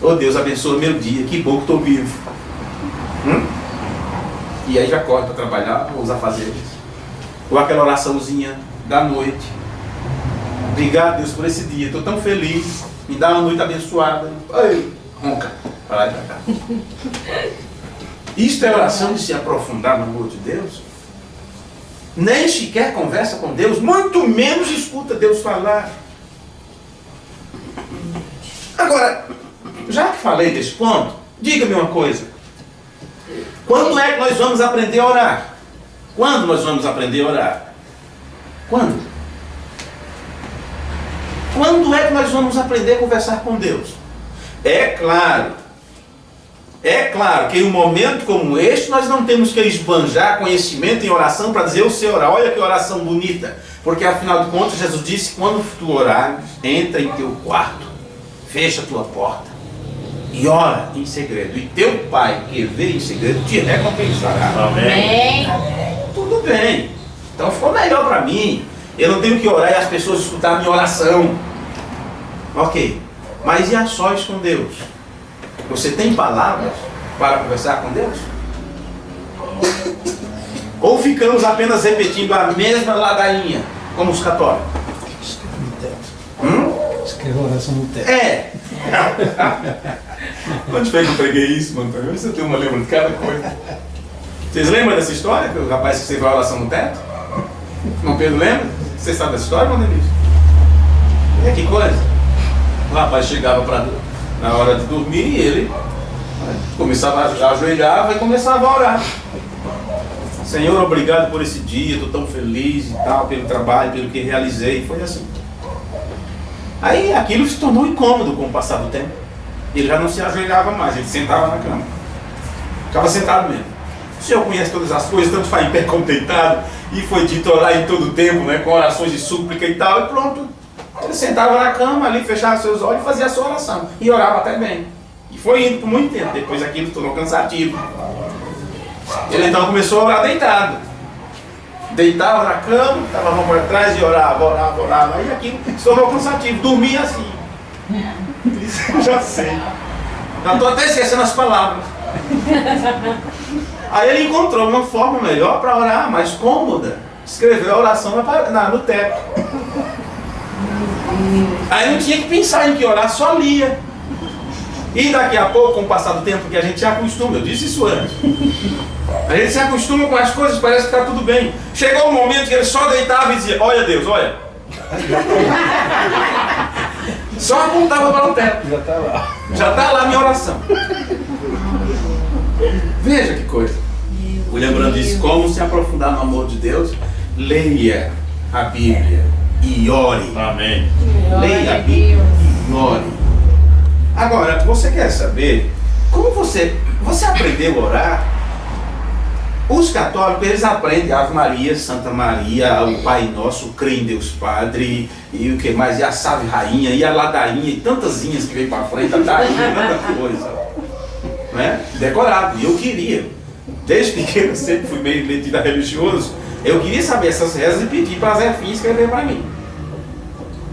Oh, Deus abençoe meu dia, que bom que estou vivo. E aí já acorda para trabalhar, os afazeres. Ou aquela oraçãozinha da noite. Obrigado, Deus, por esse dia, estou tão feliz. Me dá uma noite abençoada. Ai, ronca, para lá e para cá. Isto é oração de se aprofundar no amor de Deus? Nem sequer conversa com Deus, muito menos escuta Deus falar. Agora, já que falei desse ponto, diga-me uma coisa. Quando é que nós vamos aprender a orar? Quando nós vamos aprender a orar? Quando? Quando é que nós vamos aprender a conversar com Deus? É claro que em um momento como este, nós não temos que esbanjar conhecimento em oração para dizer eu sei orar. Olha que oração bonita. Porque afinal de contas, Jesus disse, quando tu orares, entra em teu quarto, fecha a tua porta e ora em segredo. E teu Pai, que vê em segredo, te recompensará. Amém. Tudo bem. Então ficou melhor para mim. Eu não tenho que orar e as pessoas escutar a minha oração. Ok. Mas e a sós com Deus? Você tem palavras para conversar com Deus? Ou ficamos apenas repetindo a mesma ladainha, como os católicos? Escreva a oração no teto. É. Onde foi que eu preguei isso, mano? Você tem uma lembra de cada coisa. Vocês lembram dessa história? Que o rapaz que escreveu a oração no teto? Irmão Pedro lembra? Você sabe dessa história, irmão Denise? É que coisa. O rapaz chegava na hora de dormir e ele começava a ajoelhava e começava a orar. Senhor, obrigado por esse dia, estou tão feliz e tal, pelo trabalho, pelo que realizei. Foi assim. Aí aquilo se tornou incômodo com o passar do tempo. Ele já não se ajoelhava mais, ele sentava na cama. Ficava sentado mesmo. O Senhor conhece todas as coisas, tanto faz em pé como deitado. E foi dito orar em todo o tempo, né, com orações de súplica e tal, e pronto. Ele sentava na cama ali, fechava seus olhos e fazia a sua oração. E orava até bem. E foi indo por muito tempo, depois aquilo se tornou cansativo. Ele então começou a orar deitado. Deitava na cama, estava a mão para trás e orava. Aí aquilo se tornou cansativo, dormia assim. Isso eu já sei. Já estou até esquecendo as palavras. Aí ele encontrou uma forma melhor para orar, mais cômoda. Escreveu a oração no teto. Aí não tinha que pensar em que orar, só lia. E daqui a pouco, com o passar do tempo, que a gente se acostuma, eu disse isso antes. A gente se acostuma com as coisas, parece que está tudo bem. Chegou um momento que ele só deitava e dizia, olha Deus, olha. Só apontava para o teto. Já está lá a minha oração. Veja que coisa. William Branham disse, como se aprofundar no amor de Deus? Leia a Bíblia e ore. Amém. Leia a Bíblia e ore. Agora, você quer saber como você aprendeu a orar? Os católicos, eles aprendem Ave Maria, Santa Maria, o Pai Nosso, o Crê em Deus Padre, e o que mais? E a Salve Rainha, e a ladainha, e tantas linhas que vem para frente, tanta coisa. Né? Decorado. E eu queria, desde pequeno, eu sempre fui meio metido a religioso, eu queria saber essas rezas e pedir para a Zefinha escrever para mim.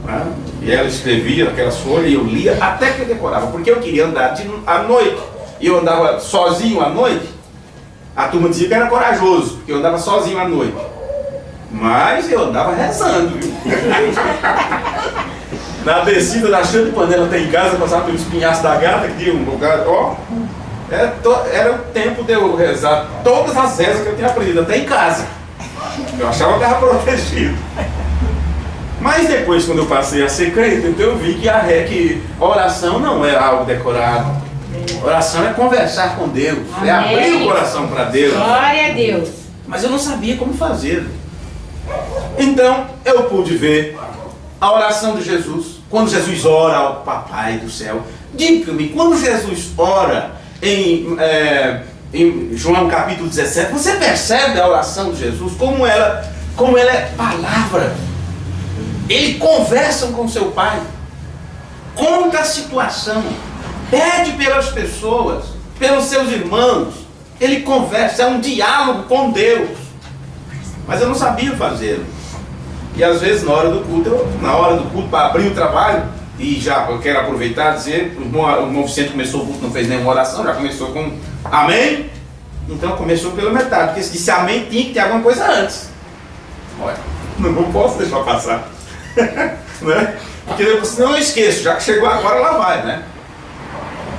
Né? E ela escrevia aquelas folhas e eu lia até que eu decorava, porque eu queria andar à noite. E eu andava sozinho à noite. A turma dizia que era corajoso, porque eu andava sozinho à noite. Mas eu andava rezando, viu? Na descida da chã de panela até em casa, passava pelos pinhaços da gata, que tinha um lugar, ó. Era o tempo de eu rezar todas as rezas que eu tinha aprendido, até em casa. Eu achava que estava protegido. Mas depois, quando eu passei a ser crente, então eu vi que a oração não é algo decorado. Oração é conversar com Deus. Amém. É abrir o coração para Deus. Glória a Deus. Mas eu não sabia como fazer. Então eu pude ver a oração de Jesus. Quando Jesus ora ao Papai do céu. Diga-me, quando Jesus ora em João capítulo 17, você percebe a oração de Jesus? Como ela é palavra. Ele conversa com seu pai, conta a situação, pede pelas pessoas, pelos seus irmãos. Ele conversa, é um diálogo com Deus. Mas eu não sabia fazê-lo. E às vezes na hora do culto, para abrir o trabalho, e já eu quero aproveitar e dizer, o irmão Vicente começou o culto, não fez nenhuma oração, já começou com amém. Então começou pela metade, porque se disse amém, tinha que ter alguma coisa antes. Olha, não posso deixar passar. Né? Porque senão eu esqueço, já que chegou agora, lá vai, né?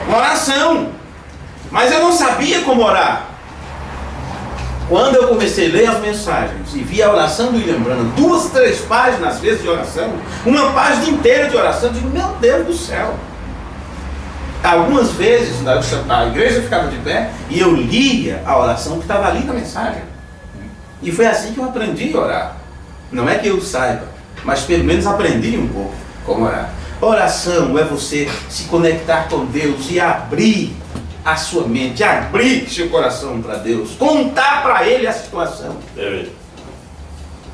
Uma oração. Mas eu não sabia como orar. Quando eu comecei a ler as mensagens e vi a oração do William Branham, 2, 3 páginas às vezes de oração, uma página inteira de oração, eu digo, meu Deus do céu. Algumas vezes a igreja ficava de pé e eu lia a oração que estava ali na mensagem. E foi assim que eu aprendi a orar. Não é que eu saiba, mas pelo menos aprendi um pouco como orar. Oração é você se conectar com Deus e abrir a sua mente, abrir seu coração para Deus, contar para Ele a situação,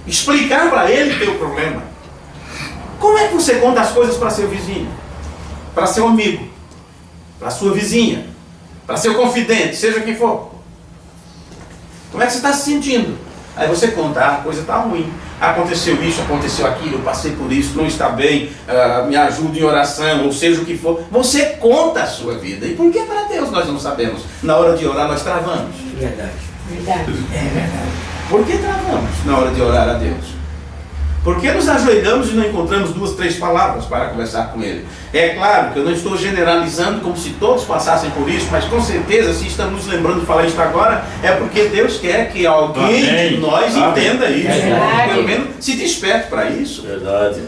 explicar para Ele o teu problema. Como é que você conta as coisas para seu vizinho, para seu amigo, para sua vizinha, para seu confidente, seja quem for? Como é que você está se sentindo? Aí você conta, a coisa está ruim, aconteceu isso, aconteceu aquilo, eu passei por isso, não está bem, me ajude em oração, ou seja o que for. Você conta a sua vida. E por que para Deus nós não sabemos? Na hora de orar nós travamos. Verdade. Verdade. É verdade. Por que travamos na hora de orar a Deus? Por que nos ajoelhamos e não encontramos 2, 3 palavras para conversar com Ele? É claro que eu não estou generalizando como se todos passassem por isso, mas com certeza, se estamos nos lembrando de falar isso agora, é porque Deus quer que alguém de nós entenda isso. Pelo menos se desperte para isso. Verdade.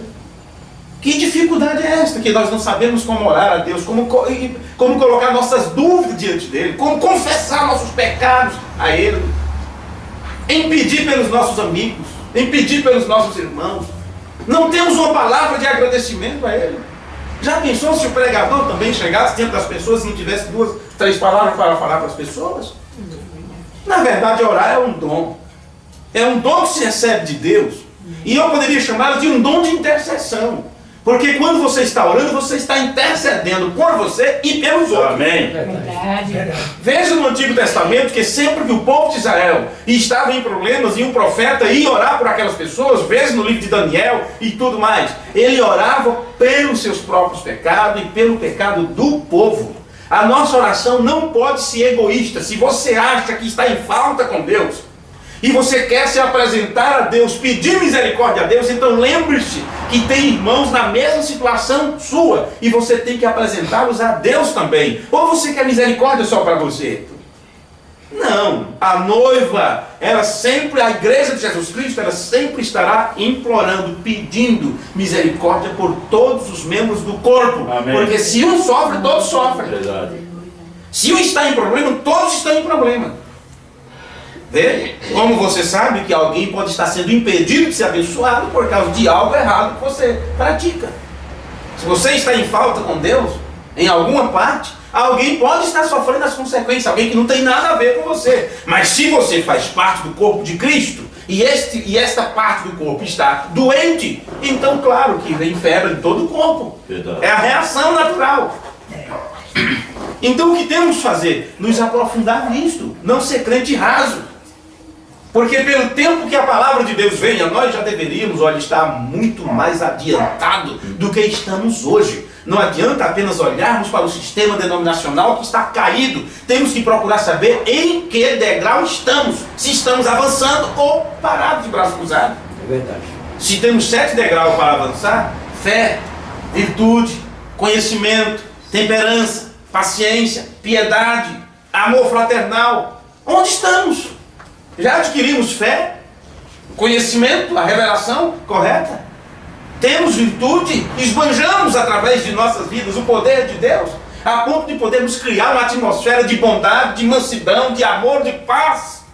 Que dificuldade é esta? Que nós não sabemos como orar a Deus, como colocar nossas dúvidas diante dEle, como confessar nossos pecados a Ele, impedir pelos nossos amigos, impedir pelos nossos irmãos. Não temos uma palavra de agradecimento a Ele. Já pensou se o pregador também chegasse diante das pessoas e não tivesse 2, 3 palavras para falar para as pessoas? Na verdade, orar é um dom. É um dom que se recebe de Deus. E eu poderia chamá-lo de um dom de intercessão. Porque quando você está orando, você está intercedendo por você e pelos outros. Amém. Verdade. Veja no Antigo Testamento que sempre que o povo de Israel estava em problemas e um profeta ia orar por aquelas pessoas, veja no livro de Daniel e tudo mais, ele orava pelos seus próprios pecados e pelo pecado do povo. A nossa oração não pode ser egoísta. Se você acha que está em falta com Deus e você quer se apresentar a Deus, pedir misericórdia a Deus, então lembre-se que tem irmãos na mesma situação sua e você tem que apresentá-los a Deus também. Ou você quer misericórdia só para você? Não, a noiva, a igreja de Jesus Cristo, ela sempre estará implorando, pedindo misericórdia por todos os membros do corpo. Amém. Porque se um sofre, todos sofrem. Verdade. Se um está em problema, todos estão em problema. Vê? Como você sabe que alguém pode estar sendo impedido de ser abençoado por causa de algo errado que você pratica. Se você está em falta com Deus, em alguma parte, alguém pode estar sofrendo as consequências, alguém que não tem nada a ver com você. Mas se você faz parte do corpo de Cristo, e esta parte do corpo está doente, então claro que vem febre em todo o corpo. Verdade. É a reação natural. Então o que temos que fazer? Nos aprofundar nisto, não ser crente raso. Porque pelo tempo que a palavra de Deus vem, nós já deveríamos, estar muito mais adiantado do que estamos hoje. Não adianta apenas olharmos para o sistema denominacional que está caído. Temos que procurar saber em que degrau estamos. Se estamos avançando ou parados de braço cruzado. É verdade. Se temos 7 degraus para avançar: fé, virtude, conhecimento, temperança, paciência, piedade, amor fraternal. Onde estamos? Já adquirimos fé, conhecimento, a revelação correta? Temos virtude? Esbanjamos através de nossas vidas o poder de Deus, a ponto de podermos criar uma atmosfera de bondade, de mansidão, de amor, de paz,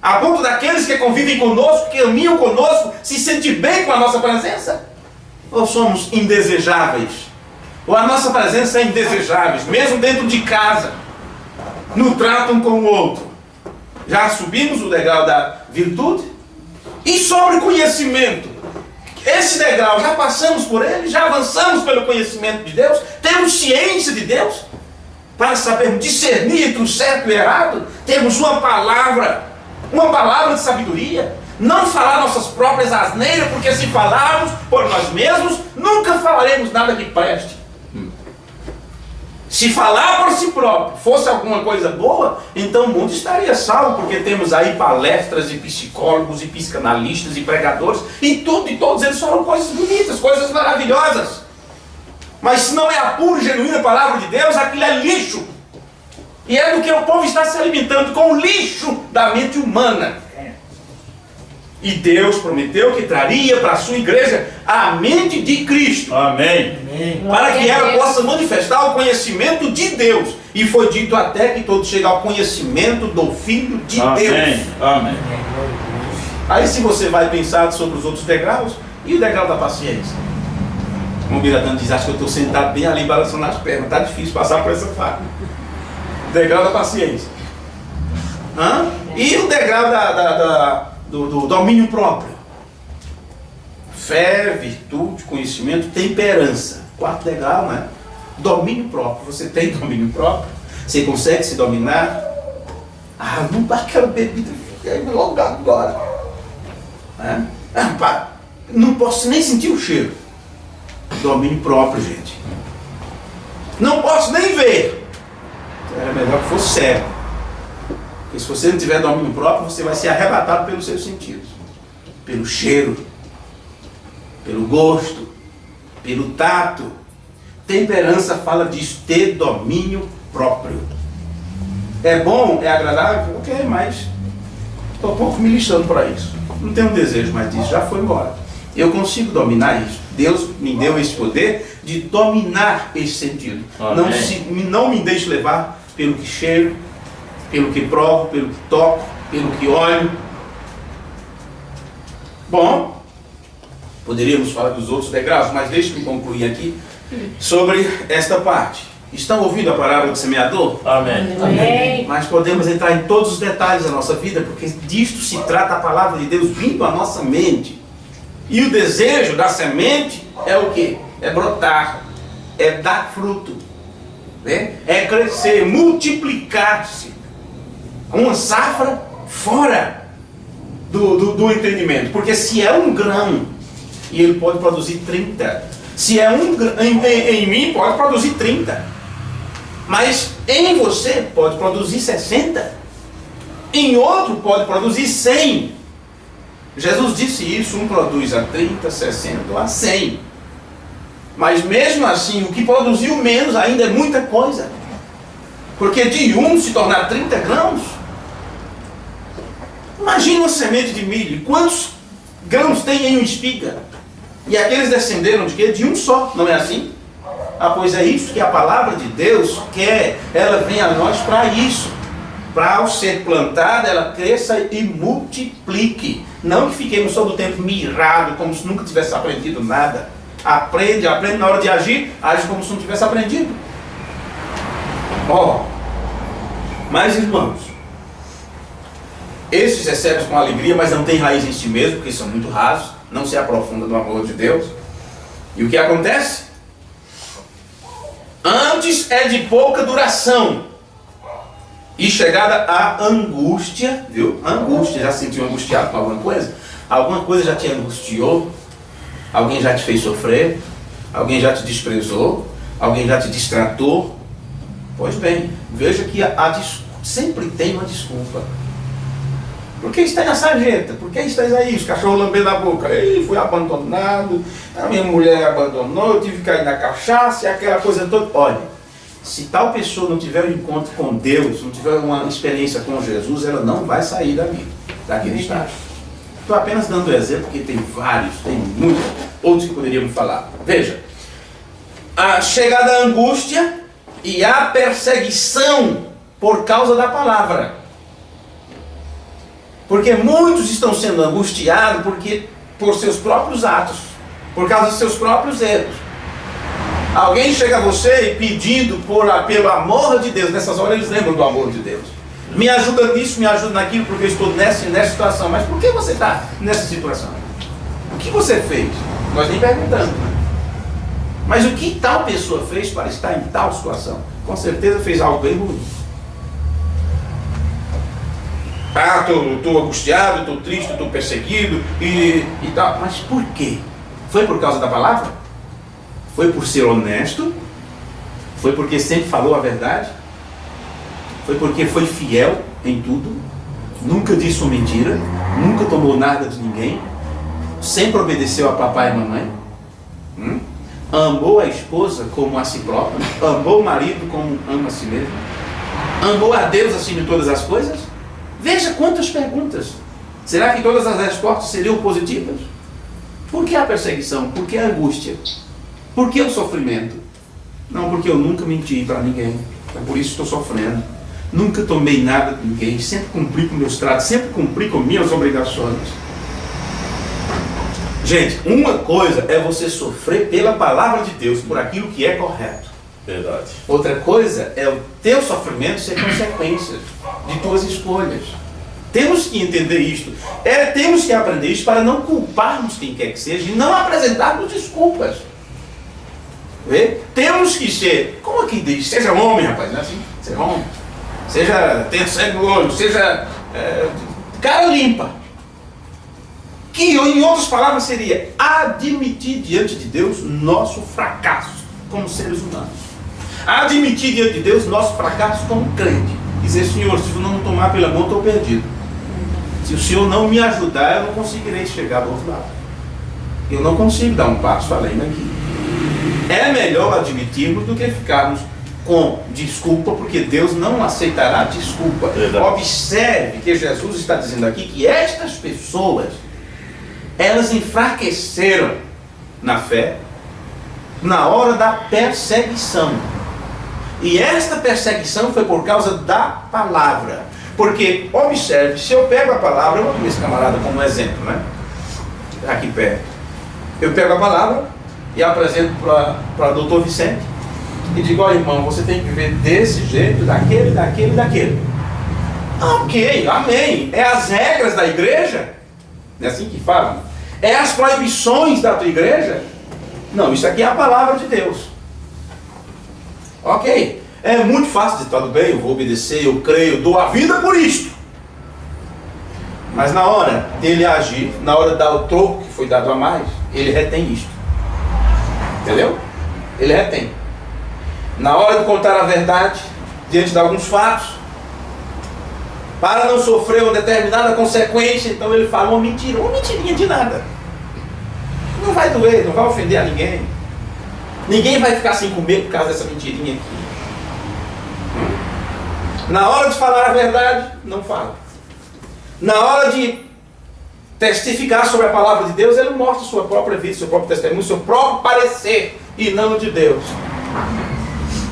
a ponto daqueles que convivem conosco, que caminham conosco, se sentir bem com a nossa presença? Ou somos indesejáveis? Ou a nossa presença é indesejável, mesmo dentro de casa, no trato um com o outro? Já subimos o degrau da virtude? E sobre conhecimento? Esse degrau, já passamos por ele? Já avançamos pelo conhecimento de Deus? Temos ciência de Deus? Para sabermos discernir entre o certo e o errado? Temos uma palavra de sabedoria? Não falar nossas próprias asneiras, porque se falarmos por nós mesmos, nunca falaremos nada que preste. Se falar por si próprio fosse alguma coisa boa, então o mundo estaria salvo, porque temos aí palestras de psicólogos e psicanalistas e pregadores, e todos eles falam coisas bonitas, coisas maravilhosas. Mas se não é a pura e genuína palavra de Deus, aquilo é lixo. E é do que o povo está se alimentando, com o lixo da mente humana. E Deus prometeu que traria para a sua igreja a mente de Cristo. Amém. Para que ela possa manifestar o conhecimento de Deus. E foi dito até que todos cheguem ao conhecimento do Filho de Deus. Amém. Aí se você vai pensar sobre os outros degraus, e o degrau da paciência? Como o Biratã diz, acho que eu estou sentado bem ali balançando as pernas. Está difícil passar por essa fase. Degrau da paciência. E o degrau do domínio próprio? Fé, virtude, conhecimento, temperança. Quarto degrau, né? Domínio próprio. Você tem domínio próprio? Você consegue se dominar? Não dá aquela bebida, fica aí logo agora. Não posso nem sentir o cheiro. Domínio próprio, gente. Não posso nem ver. Era melhor que fosse cego. Porque se você não tiver domínio próprio, você vai ser arrebatado pelos seus sentidos. Pelo cheiro, pelo gosto, pelo tato. Temperança fala de ter domínio próprio. É bom, é agradável? Ok, mas estou um pouco me lixando para isso. Não tenho desejo mais disso, já foi embora. Eu consigo dominar isso. Deus me deu esse poder de dominar esse sentido. Não me deixe levar pelo que cheiro, pelo que provo, pelo que toco, pelo que olho. Bom, poderíamos falar dos outros degraus, mas deixe-me concluir aqui sobre esta parte. Estão ouvindo a parábola do semeador? Amém. Mas podemos entrar em todos os detalhes da nossa vida, porque disto se trata a palavra de Deus vindo à nossa mente. E o desejo da semente é o quê? É brotar, é dar fruto, né? É crescer, multiplicar-se. Uma safra fora do entendimento. Porque se é um grão, e ele pode produzir 30. Se é um grão, em mim pode produzir 30. Mas em você pode produzir 60. Em outro pode produzir 100. Jesus disse isso, um produz a 30, 60 ou a 100. Mas mesmo assim, o que produziu menos ainda é muita coisa. Porque de um se tornar 30 grãos, imagina uma semente de milho. Quantos grãos tem em uma espiga? E aqueles descenderam de quê? De um só, não é assim? Pois é isso que a palavra de Deus quer. Ela vem a nós para isso. Para ao ser plantada, ela cresça e multiplique. Não que fiquemos todo o tempo mirado, como se nunca tivesse aprendido nada. Aprende na hora de agir, age como se não tivesse aprendido. Mas irmãos, esses recebem com alegria, mas não têm raiz em si mesmo, porque são muito rasos, não se aprofundam no amor de Deus. E o que acontece? Antes é de pouca duração e chegada à angústia, viu? Angústia, já se sentiu angustiado com alguma coisa? Alguma coisa já te angustiou? Alguém já te fez sofrer? Alguém já te desprezou? Alguém já te distratou? Pois bem, veja que sempre tem uma desculpa. Por que está na sarjeta? Por que estás aí? Os cachorros lambendo a boca. Ei, fui abandonado, a minha mulher abandonou, eu tive que cair na cachaça e aquela coisa toda. Olha, se tal pessoa não tiver um encontro com Deus, não tiver uma experiência com Jesus, ela não vai sair daquele estágio. Estou apenas dando exemplo, porque tem vários, tem muitos outros que poderíamos falar. Veja, a chegada à angústia e a perseguição por causa da palavra. Porque muitos estão sendo angustiados por seus próprios atos, por causa dos seus próprios erros. Alguém chega a você pedindo pelo amor de Deus. Nessas horas eles lembram do amor de Deus. Me ajuda nisso, me ajuda naquilo, porque eu estou nessa situação. Mas por que você está nessa situação? O que você fez? Nós nem perguntamos, né? Mas o que tal pessoa fez para estar em tal situação? Com certeza fez algo bem ruim. Ah, estou angustiado, estou triste, estou perseguido e tal. Mas por quê? Foi por causa da palavra? Foi por ser honesto? Foi porque sempre falou a verdade? Foi porque foi fiel em tudo? Nunca disse uma mentira? Nunca tomou nada de ninguém? Sempre obedeceu a papai e mamãe? Amou a esposa como a si própria? Amou o marido como ama a si mesmo? Amou a Deus acima de todas as coisas? Veja quantas perguntas. Será que todas as respostas seriam positivas? Por que a perseguição? Por que a angústia? Por que o sofrimento? Não, porque eu nunca menti para ninguém. É por isso que estou sofrendo. Nunca tomei nada de ninguém. Sempre cumpri com meus tratos. Sempre cumpri com minhas obrigações. Gente, uma coisa é você sofrer pela palavra de Deus, por aquilo que é correto. Verdade. Outra coisa é o teu sofrimento ser consequência de tuas escolhas. Temos que entender isto. Temos que aprender isso para não culparmos quem quer que seja e não apresentarmos desculpas. Vê? Temos que ser, como aqui diz, seja homem, rapaz, não é assim? Seja homem. Tenha sangue no olho, seja cara limpa. Que em outras palavras seria admitir diante de Deus nosso fracasso como seres humanos. Admitir diante de Deus nosso fracasso como crente. Dizer, Senhor, se eu não tomar pela mão, estou perdido. Se o Senhor não me ajudar, eu não conseguirei chegar do outro lado. Eu não consigo dar um passo além daqui. É melhor admitirmos do que ficarmos com desculpa, porque Deus não aceitará desculpa. Verdade. Observe que Jesus está dizendo aqui que estas pessoas, elas enfraqueceram na fé na hora da perseguição. E esta perseguição foi por causa da palavra. Porque, observe, se eu pego a palavra, eu vou tomar esse camarada como exemplo, né? Aqui perto. Eu pego a palavra e apresento para o doutor Vicente e digo, ó irmão, você tem que viver desse jeito, daquele. Ok, amém. É as regras da igreja? Não é assim que falam? É as proibições da tua igreja? Não, isso aqui é a palavra de Deus. Ok, é muito fácil dizer, tudo bem, eu vou obedecer, eu creio, eu dou a vida por isto. Mas na hora dele agir, na hora de dar o troco que foi dado a mais, ele retém isto. Entendeu? Ele retém. Na hora de contar a verdade, diante de alguns fatos, para não sofrer uma determinada consequência, então ele fala uma mentirinha de nada. Não vai doer, não vai ofender a ninguém. Ninguém vai ficar sem comer por causa dessa mentirinha aqui. Na hora de falar a verdade, não fala. Na hora de testificar sobre a palavra de Deus, ele mostra sua própria vida, seu próprio testemunho, seu próprio parecer, e não o de Deus.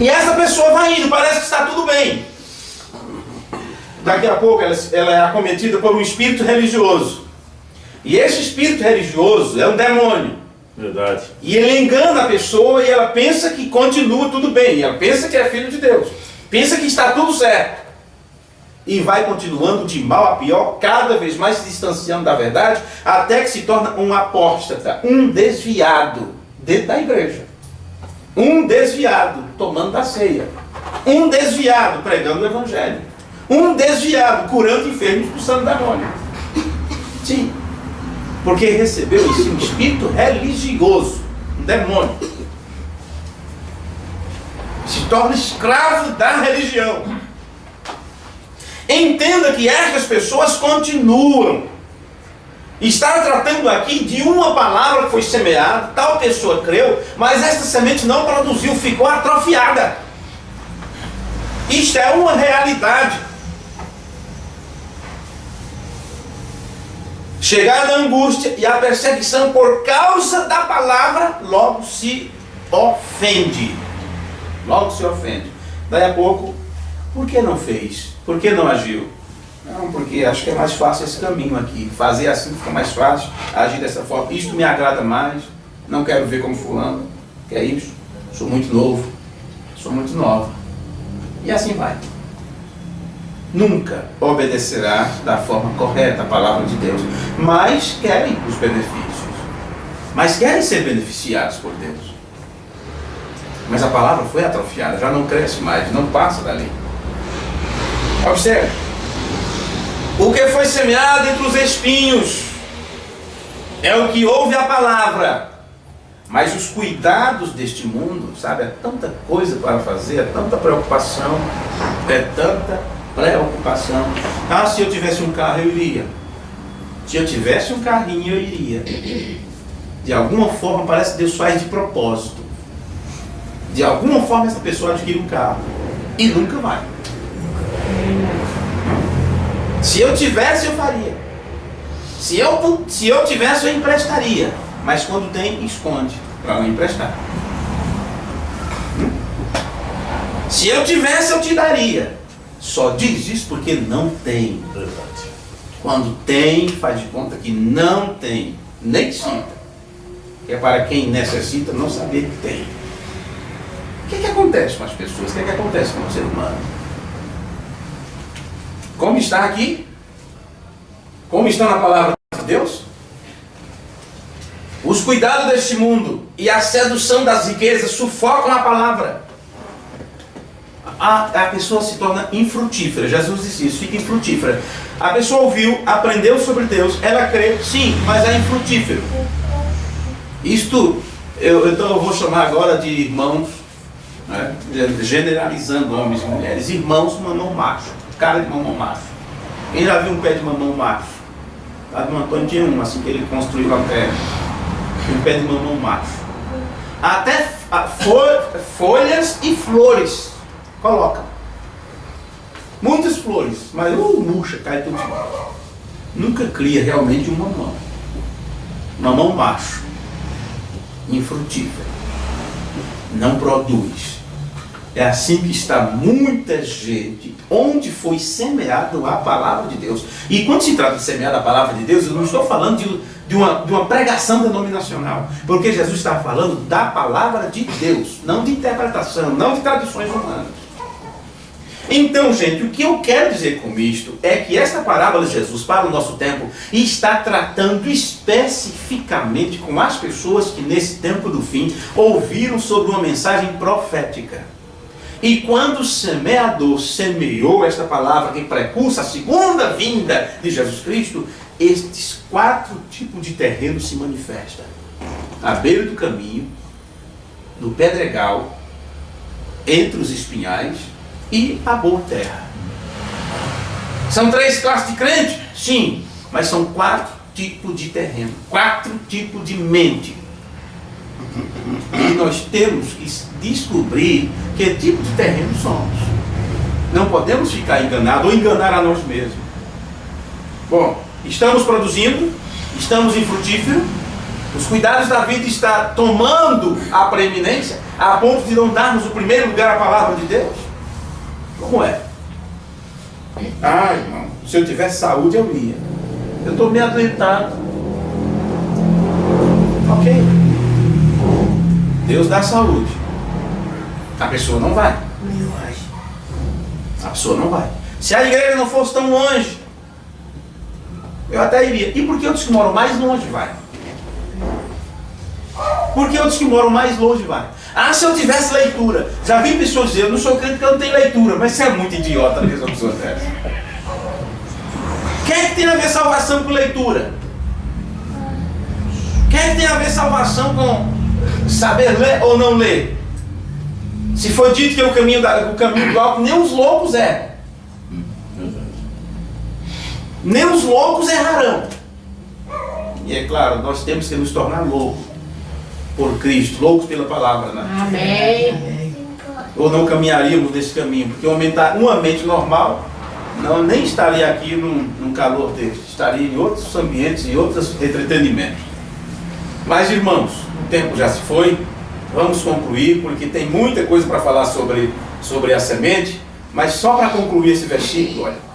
E essa pessoa vai indo, parece que está tudo bem. Daqui a pouco ela é acometida por um espírito religioso. E esse espírito religioso é um demônio. Verdade. E ele engana a pessoa e ela pensa que continua tudo bem. E ela pensa que é filho de Deus. Pensa que está tudo certo. E vai continuando de mal a pior, cada vez mais se distanciando da verdade, até que se torna um apóstata, um desviado dentro da igreja. Um desviado tomando da ceia. Um desviado pregando o evangelho. Um desviado curando enfermos, expulsando demônio. Sim. Porque recebeu em si um espírito religioso, um demônio. Se torna escravo da religião. Entenda que estas pessoas continuam. Está tratando aqui de uma palavra que foi semeada, tal pessoa creu, mas esta semente não produziu, ficou atrofiada. Isto é uma realidade. Chegar na angústia e a perseguição por causa da palavra, logo se ofende. Logo se ofende. Daí a pouco, por que não fez? Por que não agiu? Não, porque acho que é mais fácil esse caminho aqui. Fazer assim fica mais fácil, agir dessa forma. Isto me agrada mais, não quero ver como fulano. Que é isso? Sou muito novo, sou muito nova. E assim vai. Nunca obedecerá da forma correta a palavra de Deus, mas querem os benefícios. mas querem ser beneficiados por Deus. Mas a palavra foi atrofiada, já não cresce mais, não passa dali. Observe. O que foi semeado entre os espinhos é o que ouve a palavra. Mas os cuidados deste mundo, sabe, é tanta coisa para fazer, é tanta preocupação, é tanta preocupação. Ah, se eu tivesse um carro eu iria. Se eu tivesse um carrinho eu iria. De alguma forma parece que Deus faz de propósito. De alguma forma essa pessoa adquire um carro e nunca vai. Se eu tivesse eu faria. Se eu tivesse eu emprestaria. Mas quando tem, esconde para não emprestar. Se eu tivesse eu te daria. Só diz isso porque não tem. Quando tem, faz de conta que não tem. Nem cita. Que é para quem necessita não saber que tem. O que acontece com as pessoas? O que acontece com o ser humano? Como está aqui? Como está na palavra de Deus? Os cuidados deste mundo e a sedução das riquezas sufocam a palavra. A pessoa se torna infrutífera. Jesus disse isso, fica infrutífera. A pessoa ouviu, aprendeu sobre Deus, ela crê, sim, mas é infrutífero. Isto, então eu vou chamar agora de irmãos, né? Generalizando homens e mulheres. Irmãos mamão macho, cara de mamão macho. Quem já viu um pé de mamão macho? A do Antônio tinha um, assim que ele construiu a pé. Um pé de mamão macho. Até folhas e flores coloca. Muitas flores, mas murcha, cai tudo. Nunca cria realmente um mamão. Mamão macho. Infrutífero. Não produz. É assim que está muita gente onde foi semeada a palavra de Deus. E quando se trata de semear a palavra de Deus, eu não estou falando de uma pregação denominacional, porque Jesus está falando da palavra de Deus, não de interpretação, não de tradições humanas. Então, gente, o que eu quero dizer com isto é que esta parábola de Jesus para o nosso tempo está tratando especificamente com as pessoas que nesse tempo do fim ouviram sobre uma mensagem profética. E quando o semeador semeou esta palavra que precursa a segunda vinda de Jesus Cristo, estes 4 tipos de terreno se manifestam. À beira do caminho, no pedregal, entre os espinhais e a boa terra. São 3 classes de crente? Sim, mas são 4 tipos de terreno, 4 tipos de mente. E nós temos que descobrir que tipo de terreno somos. Não podemos ficar enganados ou enganar a nós mesmos. Bom, estamos produzindo, estamos infrutíferos, os cuidados da vida estão tomando a preeminência a ponto de não darmos o primeiro lugar à palavra de Deus? Como é? Ah, irmão, se eu tivesse saúde eu ia. Eu estou meio adoentado. Ok. Deus dá saúde. A pessoa não vai. A pessoa não vai. Se a igreja não fosse tão longe, eu até iria. E por que outros que moram mais longe vai? Por que outros que moram mais longe vai? Ah, se eu tivesse leitura. Já vi pessoas dizer, eu não sou crente porque eu não tenho leitura. Mas você é muito idiota mesmo, a pessoa dessa. Quem é que tem a ver salvação com leitura? Quem é que tem a ver salvação com saber ler ou não ler? Se foi dito que é o caminho do alto, nem os loucos erram. Nem os loucos errarão. E é claro, nós temos que nos tornar loucos por Cristo, loucos pela palavra, né? Amém. Ou não caminharíamos nesse caminho, porque uma mente normal nem estaria aqui num calor desse, estaria em outros ambientes, em outros entretenimentos. Mas irmãos, o tempo já se foi, vamos concluir, porque tem muita coisa para falar sobre a semente, mas só para concluir esse versículo, olha.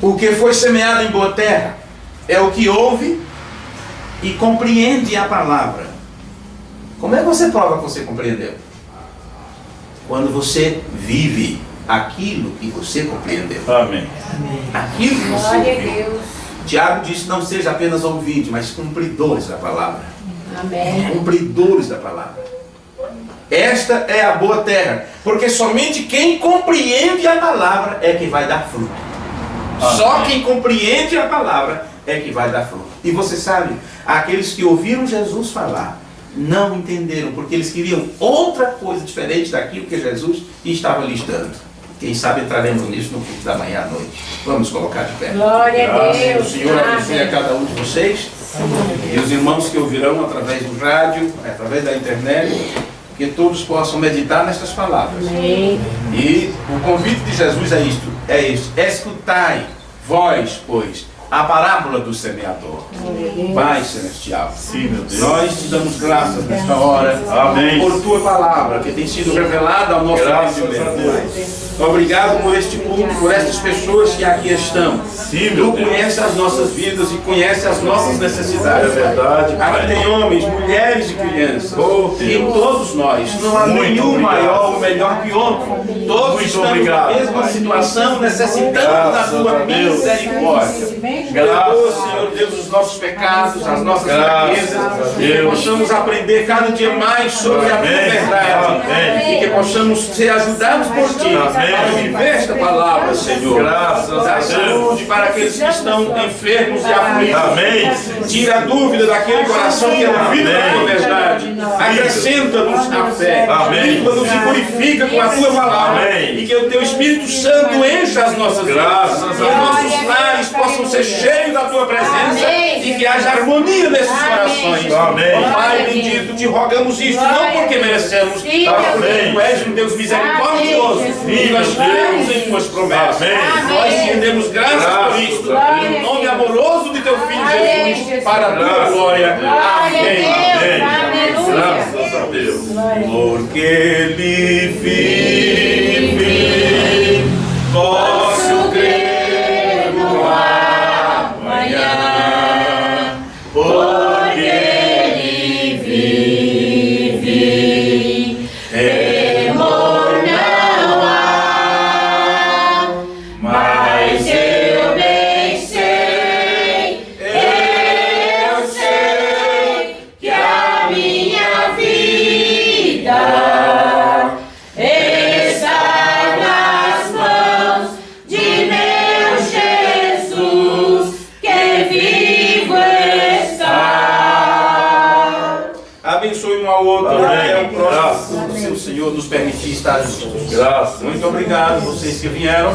O que foi semeado em boa terra é o que ouve e compreende a palavra. Como é que você prova que você compreendeu? Quando você vive aquilo que você compreendeu. Amém. Aquilo que você Glória a ouviu. Deus. Tiago disse: não seja apenas ouvinte, mas cumpridores da palavra. Amém. Cumpridores da palavra. Esta é a boa terra, porque somente quem compreende a palavra é que vai dar fruto. Só quem compreende a palavra é que vai dar fruto. E você sabe, aqueles que ouviram Jesus falar não entenderam, porque eles queriam outra coisa diferente daquilo que Jesus estava listando. Quem sabe entraremos nisso no culto da manhã à noite. Vamos colocar de pé. Glória a Deus. O Senhor abençoe a cada um de vocês. E os irmãos que ouvirão através do rádio, através da internet, que todos possam meditar nestas palavras. Amém. E o convite de Jesus é isto: escutai, vós, pois, a parábola do semeador. Pai celestial, Sim, meu Deus. nós te damos graças nesta hora. Amém. Por tua palavra que tem sido revelada ao nosso Graças a entendimento. Deus. Obrigado por este culto, por estas pessoas que aqui estão. Sim, meu Tu Deus. conheces as nossas vidas e conheces as nossas necessidades. É verdade, Pai. Aqui tem homens, mulheres e crianças. Oh, E Deus. todos nós, não há Muito nenhum obrigado. maior ou melhor que outro. Todos Muito estamos obrigado, na mesma Pai. situação, necessitando Graças da tua a Deus. misericórdia. Graças Perdoa, Senhor Deus, os nossos pecados, as nossas Graças a fraquezas, e que Deus. possamos aprender cada dia mais sobre a tua Amém. verdade, Amém. e que possamos ser ajudados por ti Amém. a viver esta palavra, Senhor. Graças a Dá Deus. saúde para aqueles que estão enfermos e aflitos. Amém. Tira a dúvida daquele coração que é duvida da tua Amém. verdade. Acrescenta-nos a fé. Amém. Limpa-nos e purifica com a tua palavra. Amém. E que o teu Espírito Santo encha as nossas vidas. Graças a Que os Deus. nossos lares possam ser cheios da tua presença. Amém. E que haja harmonia nesses Amém. corações. Amém. Ó Pai bendito, te rogamos isto não porque merecemos, Sim, mas porque Amém. tu és um Deus misericordioso. Amém, E nós Jesus. cremos em tuas promessas. Amém. Nós te rendemos graças por Graças isto. a Deus. Em nome amoroso de teu Filho Amém, Jesus, Jesus. para a tua Graças glória. Glória a Amém. Deus. Amém. Aleluia. Graças a Deus. Porque Ele vive, posso crer no amanhã. Porque Ele vive, temor não há, mas eu bem sei, eu sei que a minha vida está nas mãos de meu Jesus, que vivo está. Abençoe um ao outro. Amém. Até o próximo Graças. culto, se o Senhor nos permitir estar juntos. Graças. Muito obrigado vocês que vieram.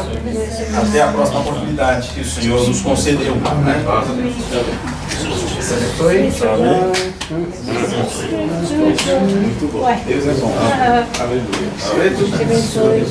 Até a próxima oportunidade que o Senhor nos concedeu. Né? Muito bom. Deus é bom. Aleluia. Deus te abençoe.